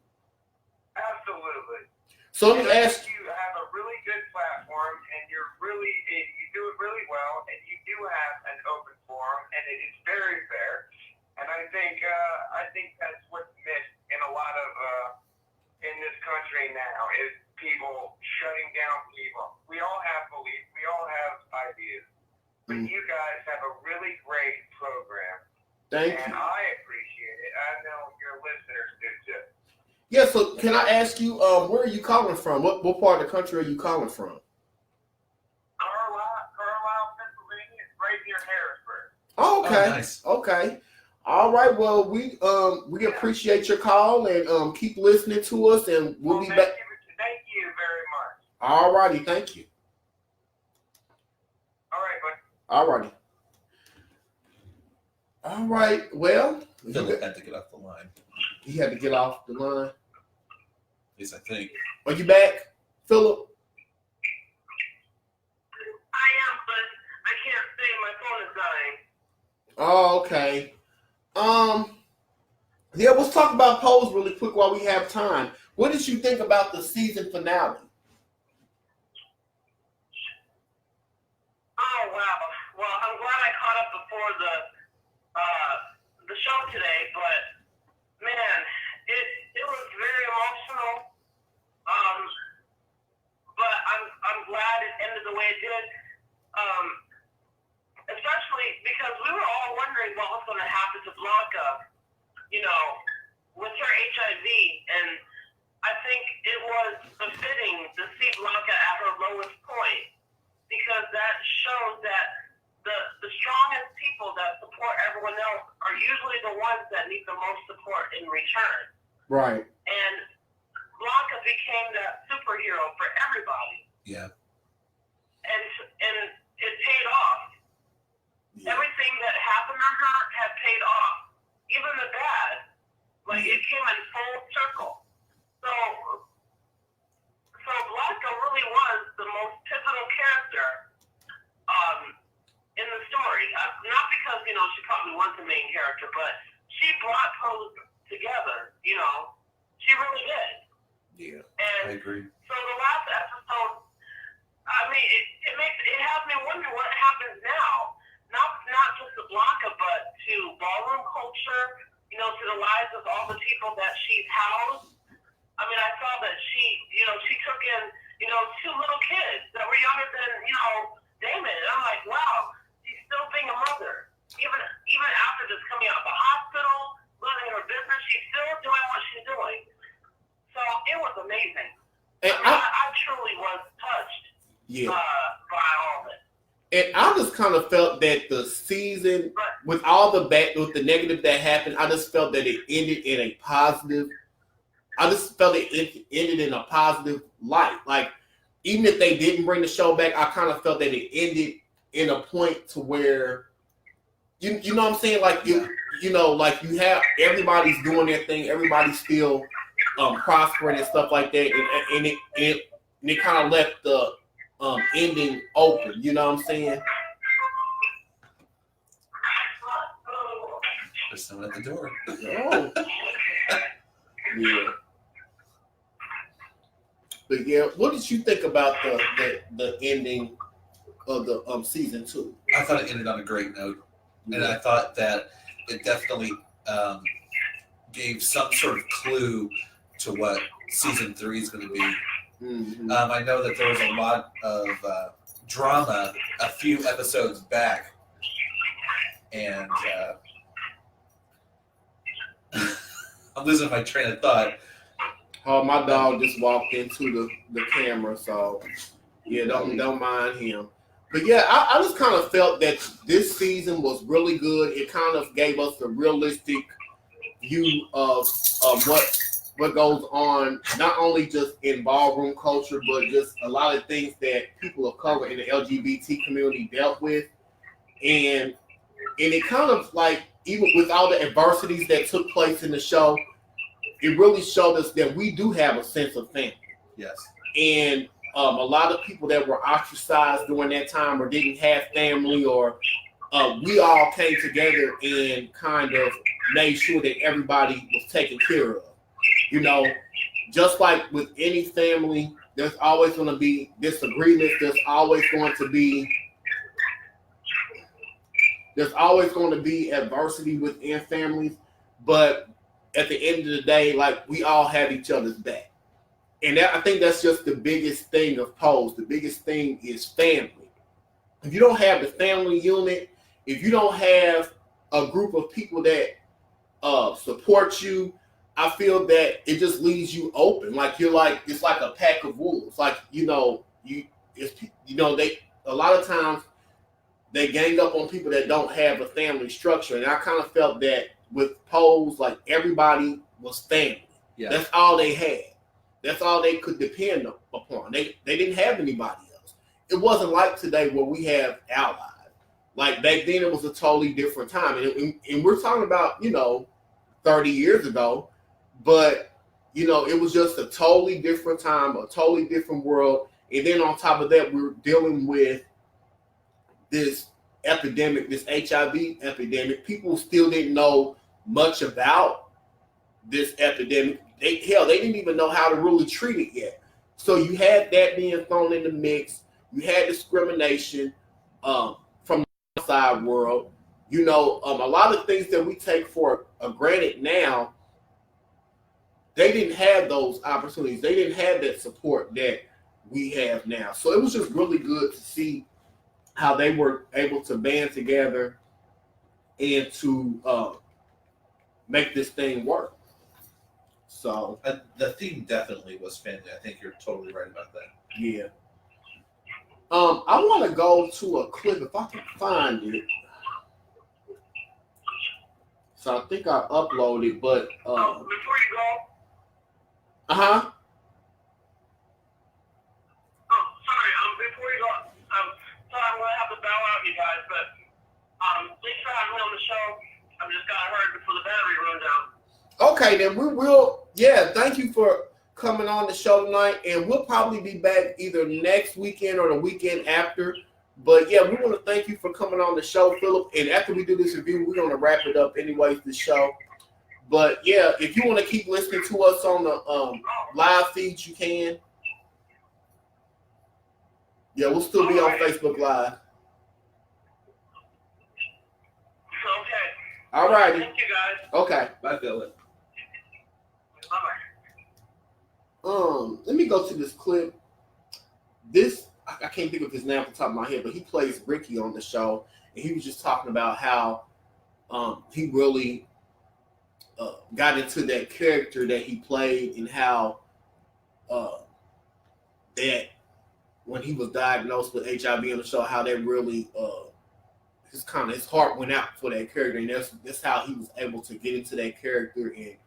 Speaker 9: Absolutely.
Speaker 1: So let me ask you.
Speaker 9: You have a really good platform, and you do it really well, and you do have an open forum, and it is very fair. And I think that's what's missed in a lot of in this country now is people shutting down people. We all have beliefs, we all have ideas, but you guys have a really great program.
Speaker 1: Thank you.
Speaker 9: And I appreciate it. I know your listeners do too.
Speaker 1: Yeah, so can I ask you, where are you calling from? What part of the country are you calling from?
Speaker 9: Carlisle, Pennsylvania. It's right near Harrisburg.
Speaker 1: Oh, okay.
Speaker 3: Oh, nice.
Speaker 1: Okay. All right. Well, we appreciate your call and keep listening to us, and we'll be back.
Speaker 9: Thank you very much.
Speaker 1: All righty. Thank you.
Speaker 9: All right, bud.
Speaker 1: All righty. All right. Well,
Speaker 3: Phillp had to get off the line.
Speaker 1: he had to get off the line.
Speaker 3: At least I think.
Speaker 1: Are you back, Phillp?
Speaker 2: I am, but I can't say my phone is dying.
Speaker 1: Oh, okay. Yeah, let's talk about Pose really quick while we have time. What did you think about the season finale?
Speaker 2: Oh wow! Well, I'm glad I caught up before the show today, but man, it was very emotional. But I'm glad it ended the way it did. Especially because we were all wondering what was going to happen to Blanca, with her HIV, and I think it was befitting to see Blanca at her lowest point, because that shows that the strongest people that support everyone else are usually the ones that need the most support in return.
Speaker 1: Right.
Speaker 2: And Blanca became that superhero for everybody.
Speaker 3: Yeah.
Speaker 2: And it paid off.
Speaker 1: Yeah.
Speaker 2: Everything that happened to her had paid off. Even the bad. Like, it came in full circle. So Blanca really was the most pivotal character in the story. Not because, she probably was the main character, but she brought Pose together, She really did.
Speaker 3: Yeah,
Speaker 2: And
Speaker 3: I agree.
Speaker 2: so the last episode, it has me wonder what happens now. Not just to Blanca, but to ballroom culture, to the lives of all the people that she's housed. I saw that she took in, two little kids that were younger than, Damon. And I'm like, wow, she's still being a mother. Even after just coming out of the hospital, losing her business, she's still doing what she's doing. So it was amazing.
Speaker 1: And
Speaker 2: I truly was touched by all of it.
Speaker 1: And I just kind of felt that the season, with all with the negative that happened, I just felt that it ended in a positive. I just felt it ended in a positive light. Like, even if they didn't bring the show back, I kind of felt that it ended in a point to where, you know what I'm saying? Like, like you have everybody's doing their thing, everybody's still prospering and stuff like that, and it kind of left the ending open. You know what I'm saying?
Speaker 3: There's someone at the door.
Speaker 1: Oh. Yeah. But yeah, what did you think about the ending of the season 2.
Speaker 3: I thought it ended on a great note, and I thought that it definitely gave some sort of clue to what season 3 is going to be.
Speaker 1: Mm-hmm.
Speaker 3: I know that there was a lot of drama a few episodes back, and I'm losing my train of thought.
Speaker 1: Oh, my dog just walked into the camera, so yeah, don't mind him. But yeah, I just kind of felt that this season was really good. It kind of gave us a realistic view of what goes on, not only just in ballroom culture, but just a lot of things that people of color in the LGBT community dealt with. And it kind of like, even with all the adversities that took place in the show, it really showed us that we do have a sense of family.
Speaker 3: Yes.
Speaker 1: And a lot of people that were ostracized during that time or didn't have family, or we all came together and kind of made sure that everybody was taken care of. You know, just like with any family, there's always going to be disagreements. There's always going to be adversity within families. But at the end of the day, like, we all have each other's back. And I think that's just the biggest thing of Pose. The biggest thing is family. If you don't have the family unit, if you don't have a group of people that support you, I feel that it just leaves you open. Like, it's like a pack of wolves. Like, they a lot of times they gang up on people that don't have a family structure. And I kind of felt that with Pose, like, everybody was family.
Speaker 3: Yeah.
Speaker 1: That's all they had. That's all they could depend upon. They didn't have anybody else. It wasn't like today where we have allies. Like, back then it was a totally different time. And we're talking about, 30 years ago. But, it was just a totally different time, a totally different world. And then on top of that, we're dealing with this epidemic, this HIV epidemic. People still didn't know much about this epidemic. They didn't even know how to really treat it yet. So you had that being thrown in the mix. You had discrimination from the outside world. A lot of things that we take for granted now, they didn't have those opportunities. They didn't have that support that we have now. So it was just really good to see how they were able to band together and to make this thing work. So
Speaker 3: the theme definitely was family. I think you're totally right about that.
Speaker 1: Yeah. I want to go to a clip if I can find it. So I think I uploaded, but
Speaker 2: before you go.
Speaker 1: Uh-huh.
Speaker 2: Sorry. Before you go, sorry, I'm gonna have to bow out, you guys. But thanks for having me on the show. I just got hurt before the battery runs out.
Speaker 1: Okay, then we will. Yeah, thank you for coming on the show tonight, and we'll probably be back either next weekend or the weekend after. But yeah, we want to thank you for coming on the show, Phillp. And after we do this review, we're going to wrap it up anyways, the show. But yeah, if you want to keep listening to us on the live feeds, you can. Yeah, we'll still be on Facebook Live.
Speaker 2: Okay.
Speaker 1: All righty.
Speaker 2: Thank you, guys.
Speaker 1: Okay.
Speaker 3: Bye, Phillp.
Speaker 2: Bye-bye.
Speaker 1: Let me go to this clip. I can't think of his name off the top of my head, but he plays Ricky on the show, and he was just talking about how he really got into that character that he played, and how that when he was diagnosed with HIV on the show, how that really his heart went out for that character, and that's how he was able to get into that character and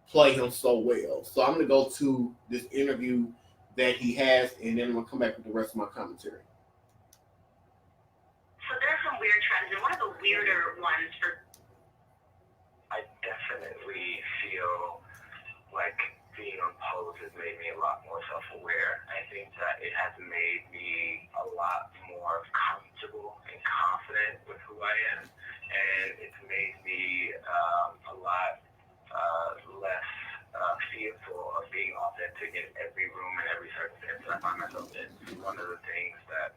Speaker 1: play him so well. So I'm gonna go to this interview that he has, and then I'm gonna come back with the rest of my commentary.
Speaker 5: So there's some weird trends, and one of the weirder ones for
Speaker 4: I definitely feel like being on Pose has made me a lot more self-aware. I think that it has made me a lot more comfortable and confident with who I am, and it's made me a lot less fearful of being authentic in every room and every circumstance that I find myself in. One of the things that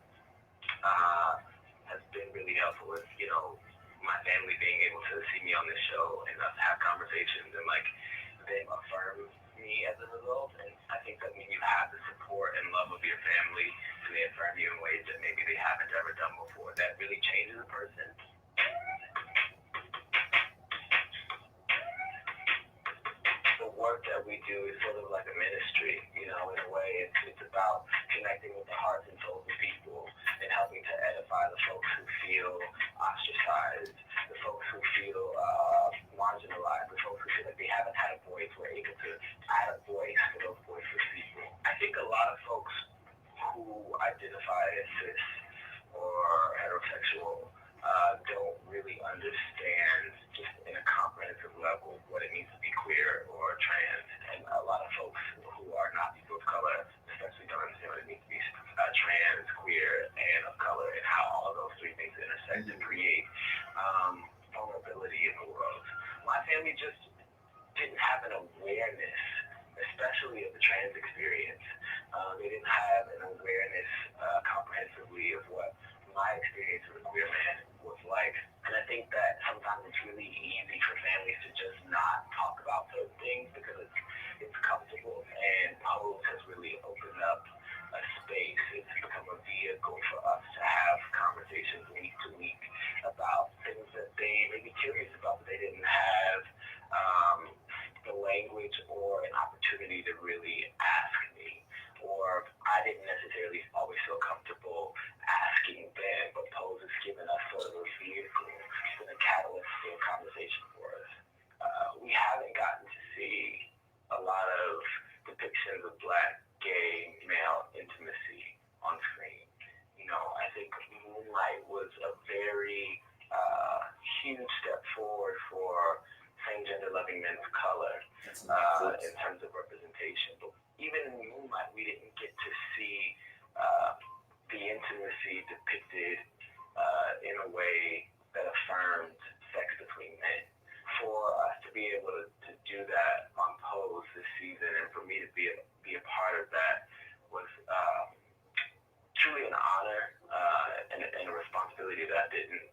Speaker 4: has been really helpful with, you know, my family being able to see me on this show and us have conversations and like them affirm me as a result. And I think that when you have the support and love of your family and they affirm you in ways that maybe they haven't ever done before, that really changes a person. The work that we do is sort of like a ministry, you know, in a way. It's about connecting with the hearts and souls of people and helping to edify the folks who feel ostracized, the folks who feel marginalized, the folks who feel like they haven't had a voice. We're able to add a voice to those voiceless people. I think a lot of folks who identify as cis or heterosexual don't really understand just in a comprehensive level what it means to be queer or trans. And a lot of folks who are not people of color especially don't understand what it means to be trans, queer, and of color, and how all of those three things intersect to create vulnerability in the world. My family just didn't have an awareness, especially of the trans experience. They didn't have an awareness comprehensively of what my experience as a queer man was like. And I think that sometimes it's really easy for families to just not talk about certain things because it's comfortable, and Pose has really opened up a space. It's become a vehicle for us to have conversations week to week about things that they may be curious about, but they didn't have the language or an opportunity to really ask me, or I didn't necessarily always feel comfortable asking them, but Pose has given us sort of a vehicle and a catalyst for a conversation for us. We haven't gotten to see a lot of depictions of Black, gay, male intimacy on screen. You know, I think Moonlight was a very huge step forward for same-gender loving men of color in terms of representation. But even in Moonlight, we didn't get to see the intimacy depicted in a way that affirmed sex between men. For us to be able to do that on Pose this season, and for me to be a part of that, was truly an honor and a responsibility that I didn't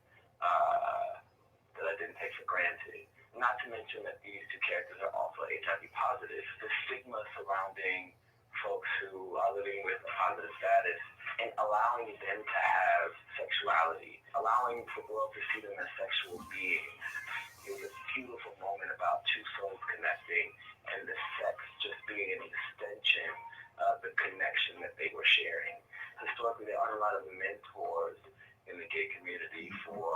Speaker 4: take for granted. Not to mention that these two characters are also HIV positive. The stigma surrounding folks who are living with a positive status and allowing them to have sexuality, allowing the world to see them as sexual beings. It was a beautiful moment about two souls connecting and the sex just being an extension of the connection that they were sharing. Historically, there aren't a lot of mentors in the gay community for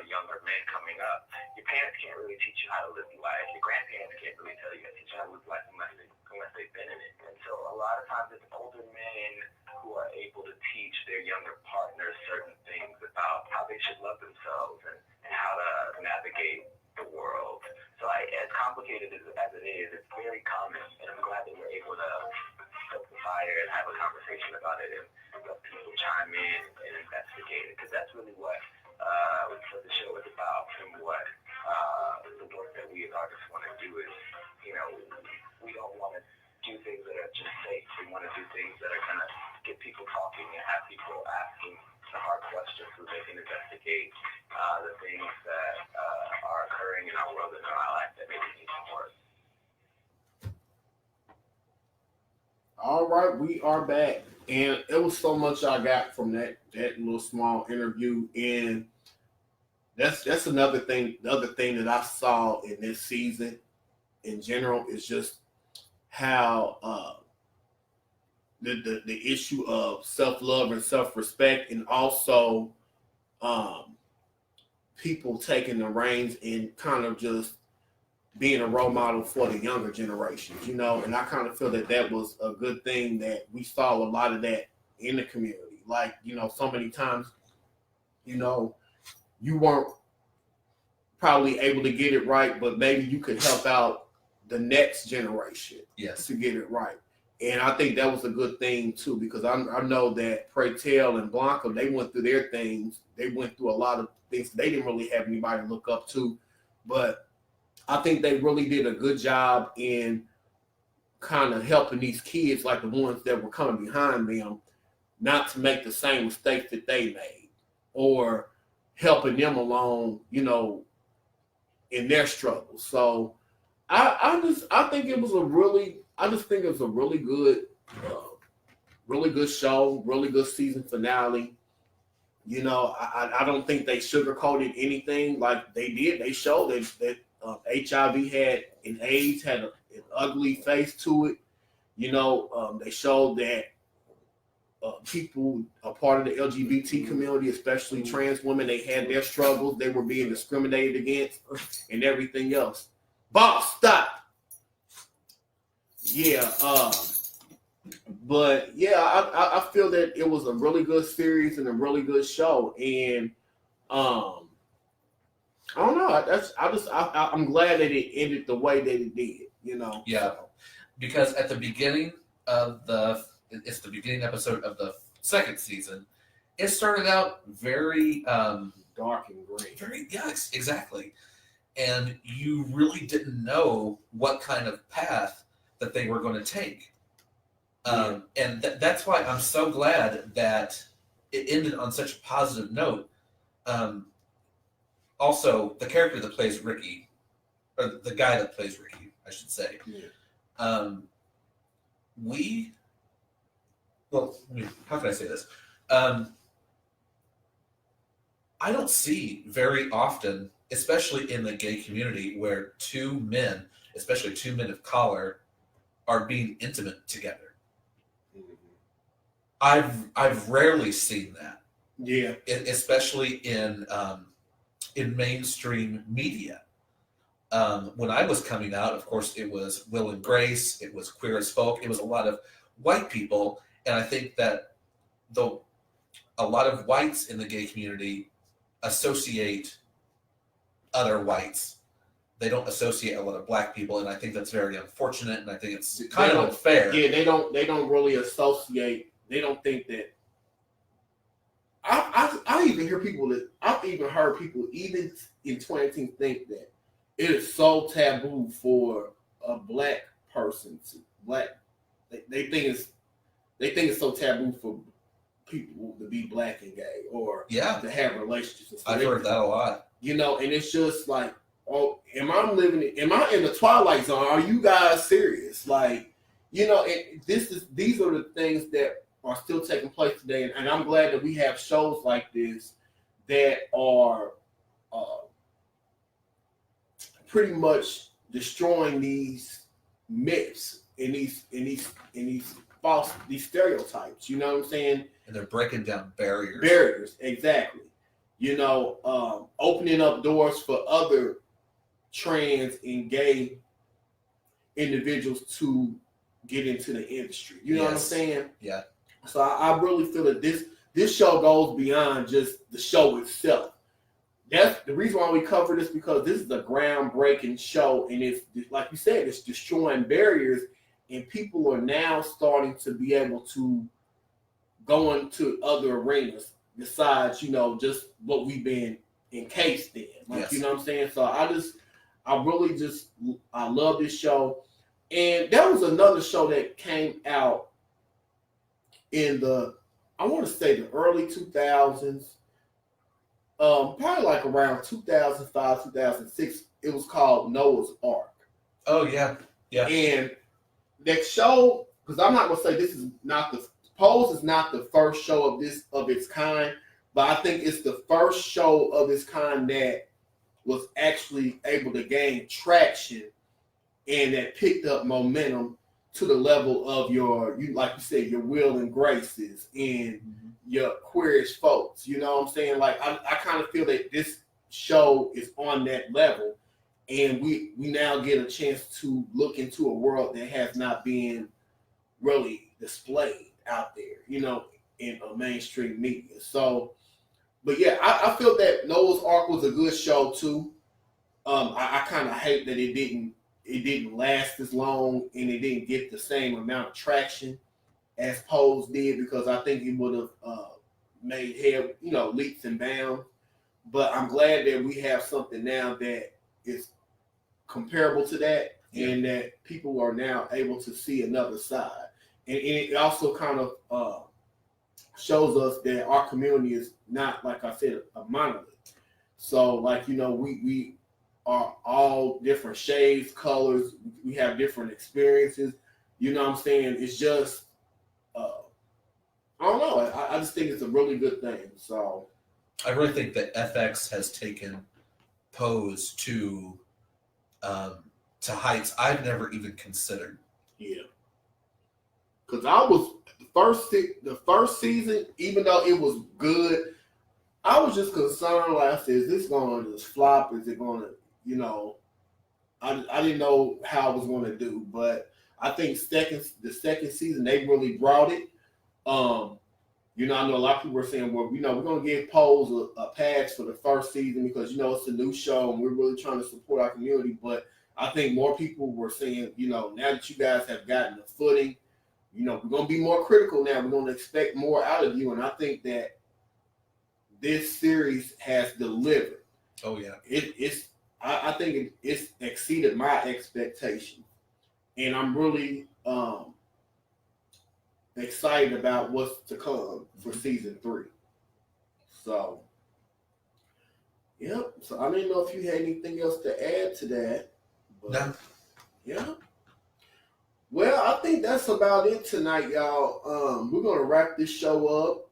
Speaker 4: younger men coming up. Your parents can't really teach you how to live life. Your grandparents can't really tell you how to live life unless they've been in it. And so a lot of times it's older men who are able to teach their younger partners certain things about how they should love themselves and how to navigate the world. So as complicated as it is, it's very common, and I'm glad that we're able to stoke the fire and have a conversation about it and let people chime in and investigate it, because that's really what the show is about, and what the work that we as artists want to do is, you know, we don't want to do things that are just safe. We want to do things that are going to get people talking and have people asking the hard questions so they can investigate the things that are occurring in our world and in our life that maybe need some work.
Speaker 1: All right, we are back, and it was so much I got from that little small interview, and that's another thing. The other thing that I saw in this season, in general, is just how the issue of self-love and self-respect, and also people taking the reins and kind of just being a role model for the younger generations, you know. And I kind of feel that was a good thing, that we saw a lot of that in the community. Like, you know, so many times, you know, you weren't probably able to get it right, but maybe you could help out the next generation to get it right. And I think that was a good thing too, because I know that Pray Tell and Blanca, they went through their things. They went through a lot of things. They didn't really have anybody to look up to, but I think they really did a good job in kind of helping these kids, like the ones that were coming behind them, not to make the same mistakes that they made, or helping them along, you know, in their struggles. So I think it was a really good show, really good season finale. You know, I don't think they sugarcoated anything like they did. They showed that HIV had and AIDS had an ugly face to it. You know, they showed that people a part of the LGBT community, especially trans women, they had their struggles. They were being discriminated against and everything else. Boss, stop. Yeah, but yeah, I feel that it was a really good series and a really good show, and I don't know. I'm glad that it ended the way that it did. You know.
Speaker 3: Yeah, because at the beginning of it's the beginning episode of the second season. It started out very
Speaker 1: Dark and gray.
Speaker 3: Very yes, exactly, and you really didn't know what kind of path that they were going to take. And that's why I'm so glad that it ended on such a positive note. Also, the character that plays Ricky, or the guy that plays Ricky, I should say, how can I say this? I don't see very often, especially in the gay community, where two men, especially two men of color, are being intimate together. I've rarely seen that.
Speaker 1: Yeah,
Speaker 3: especially in mainstream media. When I was coming out, of course, it was Will and Grace, it was Queer as Folk, it was a lot of white people, and I think that though a lot of whites in the gay community associate other whites, they don't associate a lot of black people, and I think that's very unfortunate, and I think it's kind of unfair.
Speaker 1: Yeah, they don't really associate. They don't think that. I even hear people that I've even heard people even in 2018 think that it is so taboo for a black person to They think it's so taboo for people to be black and gay or to have relationships.
Speaker 3: I've heard that a lot.
Speaker 1: You know, and it's just like, oh, am I in the twilight zone? Are you guys serious? Like, you know, these are the things that are still taking place today, and I'm glad that we have shows like this that are pretty much destroying these myths and these false stereotypes. You know what I'm saying?
Speaker 3: And they're breaking down barriers.
Speaker 1: Barriers, exactly. You know, opening up doors for other trans and gay individuals to get into the industry. You know what I'm saying?
Speaker 3: Yeah.
Speaker 1: So I really feel that this show goes beyond just the show itself. That's the reason why we cover this, because this is a groundbreaking show, and it's like you said, it's destroying barriers, and people are now starting to be able to go into other arenas besides, you know, just what we've been encased in. Like, you know what I'm saying? So I love this show. And there was another show that came out in I want to say the early 2000s, probably like around 2005, 2006. It was called Noah's Ark.
Speaker 3: Oh, yeah. Yeah.
Speaker 1: And that show, because I'm not going to say this is not Pose is not the first show of its kind, but I think it's the first show of its kind that was actually able to gain traction and that picked up momentum to the level of like you said, your Will and Graces and your Queerish folks. You know what I'm saying? Like I kind of feel that this show is on that level, and we now get a chance to look into a world that has not been really displayed out there, you know, in mainstream media. So, but yeah, I feel that Noah's Ark was a good show too. I kind of hate that it didn't last as long and it didn't get the same amount of traction as Pose did, because I think it would have made head, you know, leaps and bounds. But I'm glad that we have something now that is comparable to that, and that people are now able to see another side. And it also kind of shows us that our community is not, like I said, a monolith. So, like, you know, we are all different shades, colors. We have different experiences. You know what I'm saying? It's just, I don't know. I just think it's a really good thing. So,
Speaker 3: I really think that FX has taken Pose to heights I've never even considered.
Speaker 1: yeah. Because I was the first season, even though it was good, I was just concerned. Like I said, is this going to just flop? Is it going to, you know? I didn't know how I was going to do, but I think the second season they really brought it. You know, I know a lot of people were saying, well, you know, we're going to give Pose a pass for the first season because, you know, it's a new show and we're really trying to support our community. But I think more people were saying, you know, now that you guys have gotten the footing, you know, we're going to be more critical now. We're going to expect more out of you. And I think that this series has delivered.
Speaker 3: Oh, yeah.
Speaker 1: I think it's exceeded my expectations. And I'm really excited about what's to come for season 3. So, yep. So I didn't know if you had anything else to add to that. But,
Speaker 3: No.
Speaker 1: Yeah. Well, I think that's about it tonight, y'all. We're gonna wrap this show up.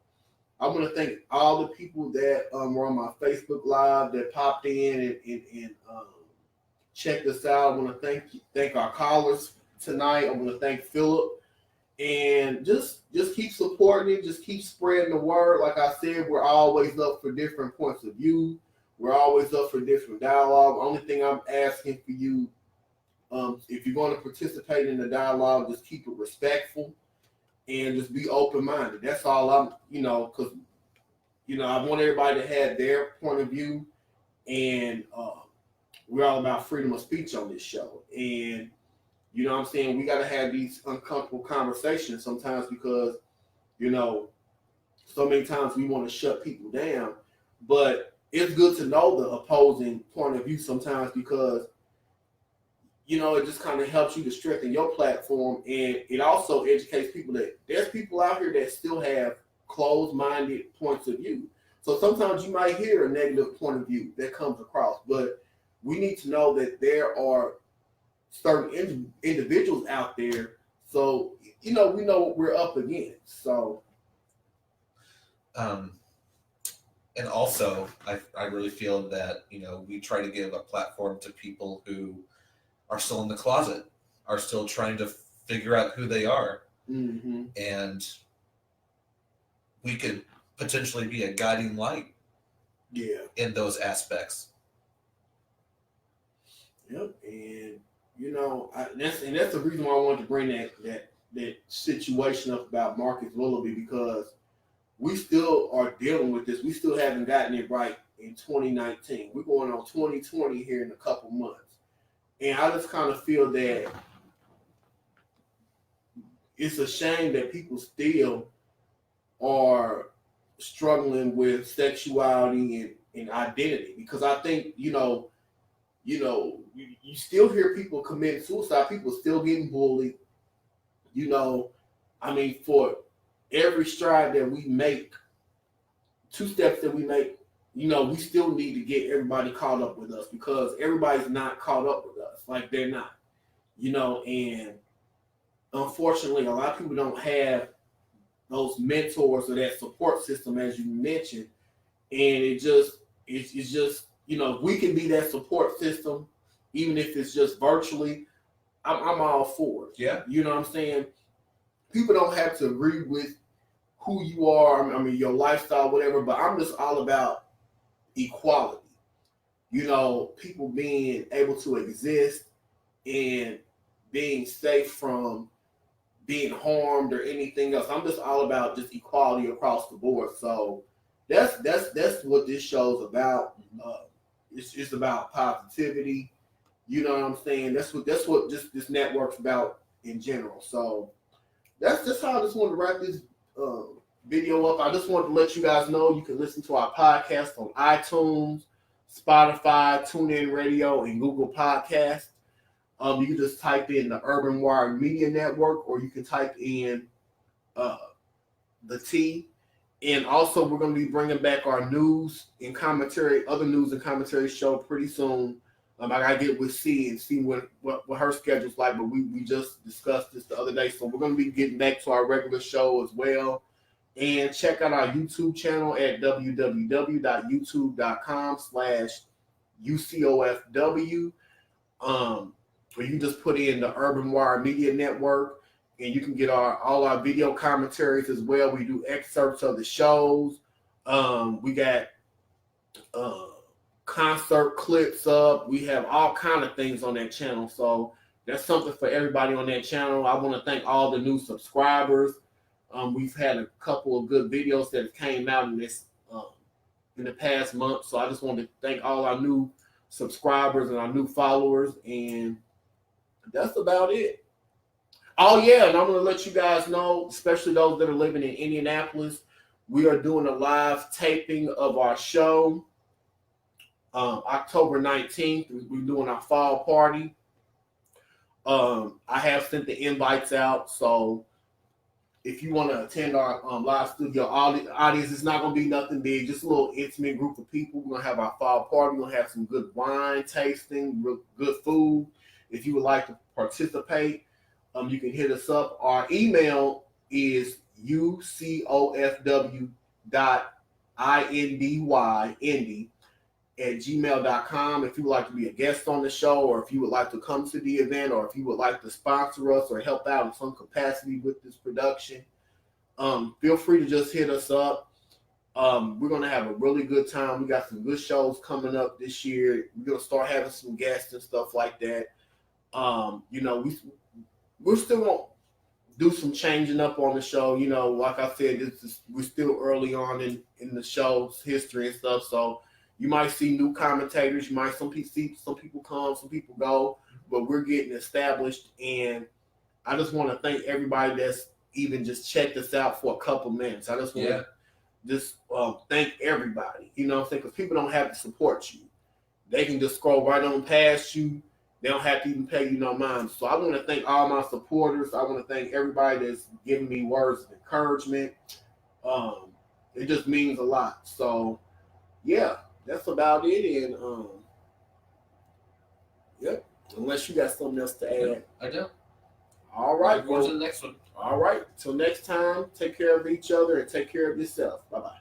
Speaker 1: I want to thank all the people that were on my Facebook Live that popped in and checked us out. I want to thank our callers tonight. I want to thank Phillp. And just keep supporting it. Just keep spreading the word. Like I said, we're always up for different points of view. We're always up for different dialogue. The only thing I'm asking for you, if you're going to participate in the dialogue, just keep it respectful and just be open-minded. That's all I'm, you know, because, you know, I want everybody to have their point of view. And we're all about freedom of speech on this show. And you know what I'm saying? We got to have these uncomfortable conversations sometimes because, you know, so many times we want to shut people down. But it's good to know the opposing point of view sometimes because, you know, it just kind of helps you to strengthen your platform. And it also educates people that there's people out here that still have closed-minded points of view. So sometimes you might hear a negative point of view that comes across. But we need to know that there are certain individuals out there, so you know we know what we're up against. So,
Speaker 3: and also, I really feel that, you know, we try to give a platform to people who are still in the closet, are still trying to figure out who they are, and we could potentially be a guiding light, in those aspects.
Speaker 1: Yep, and you know, that's the reason why I wanted to bring that situation up about Marcus Willoughby, because we still are dealing with this. We still haven't gotten it right in 2019. We're going on 2020 here in a couple months. And I just kind of feel that it's a shame that people still are struggling with sexuality and identity, because I think, you still hear people commit suicide, people still getting bullied. You know, I mean, for every stride that we make, 2 steps that we make, you know, we still need to get everybody caught up with us, because everybody's not caught up with us. Like, they're not, you know, and unfortunately, a lot of people don't have those mentors or that support system, as you mentioned. And it's just, you know, we can be that support system, even if it's just virtually. I'm all for it.
Speaker 3: Yeah.
Speaker 1: You know what I'm saying? People don't have to agree with who you are, I mean, your lifestyle, whatever, but I'm just all about equality. You know, people being able to exist and being safe from being harmed or anything else. I'm just all about just equality across the board. So that's what this show's about. It's about positivity. You know what I'm saying? That's what just this network's about in general. So that's just how I just wanted to wrap this video up. I just wanted to let you guys know you can listen to our podcast on iTunes, Spotify, TuneIn Radio, and Google Podcasts. You can just type in the UrbanWire Media Network, or you can type in the T And also, we're going to be bringing back our other news and commentary show pretty soon. I got to get with C and see what her schedule's like, but we just discussed this the other day. So we're going to be getting back to our regular show as well. And check out our YouTube channel at www.youtube.com/UCOFW. Where you just put in the UrbanWire Media Network, and you can get all our video commentaries as well. We do excerpts of the shows. We got concert clips up. We have all kind of things on that channel. So that's something for everybody on that channel. I want to thank all the new subscribers. We've had a couple of good videos that came out in the past month. So I just want to thank all our new subscribers and our new followers. And that's about it. Oh, yeah, and I'm going to let you guys know, especially those that are living in Indianapolis, we are doing a live taping of our show October 19th. We're doing our fall party. I have sent the invites out, so if you want to attend our live studio audience, it's not going to be nothing big, just a little intimate group of people. We're going to have our fall party. We're going to have some good wine tasting, good food. If you would like to participate, you can hit us up. Our email is ucofw.indy@gmail.com. If you would like to be a guest on the show, or if you would like to come to the event, or if you would like to sponsor us or help out in some capacity with this production, feel free to just hit us up. We're going to have a really good time. We got some good shows coming up this year. We're going to start having some guests and stuff like that. We're still going to do some changing up on the show. Like I said, we're still early on in the show's history and stuff. So you might see new commentators. You might see some people come, some people go, but we're getting established. And I just want to thank everybody that's even just checked us out for a couple minutes. I just want to thank everybody. You know what I'm saying? Because people don't have to support you. They can just scroll right on past you. They don't have to even pay you no mind. So I want to thank all my supporters. I want to thank everybody that's giving me words of encouragement. It just means a lot. So, yeah, that's about it. And, yep, unless you got something else to add.
Speaker 3: I do.
Speaker 1: All right.
Speaker 3: Go to the next one.
Speaker 1: All right. Till next time, take care of each other and take care of yourself. Bye-bye.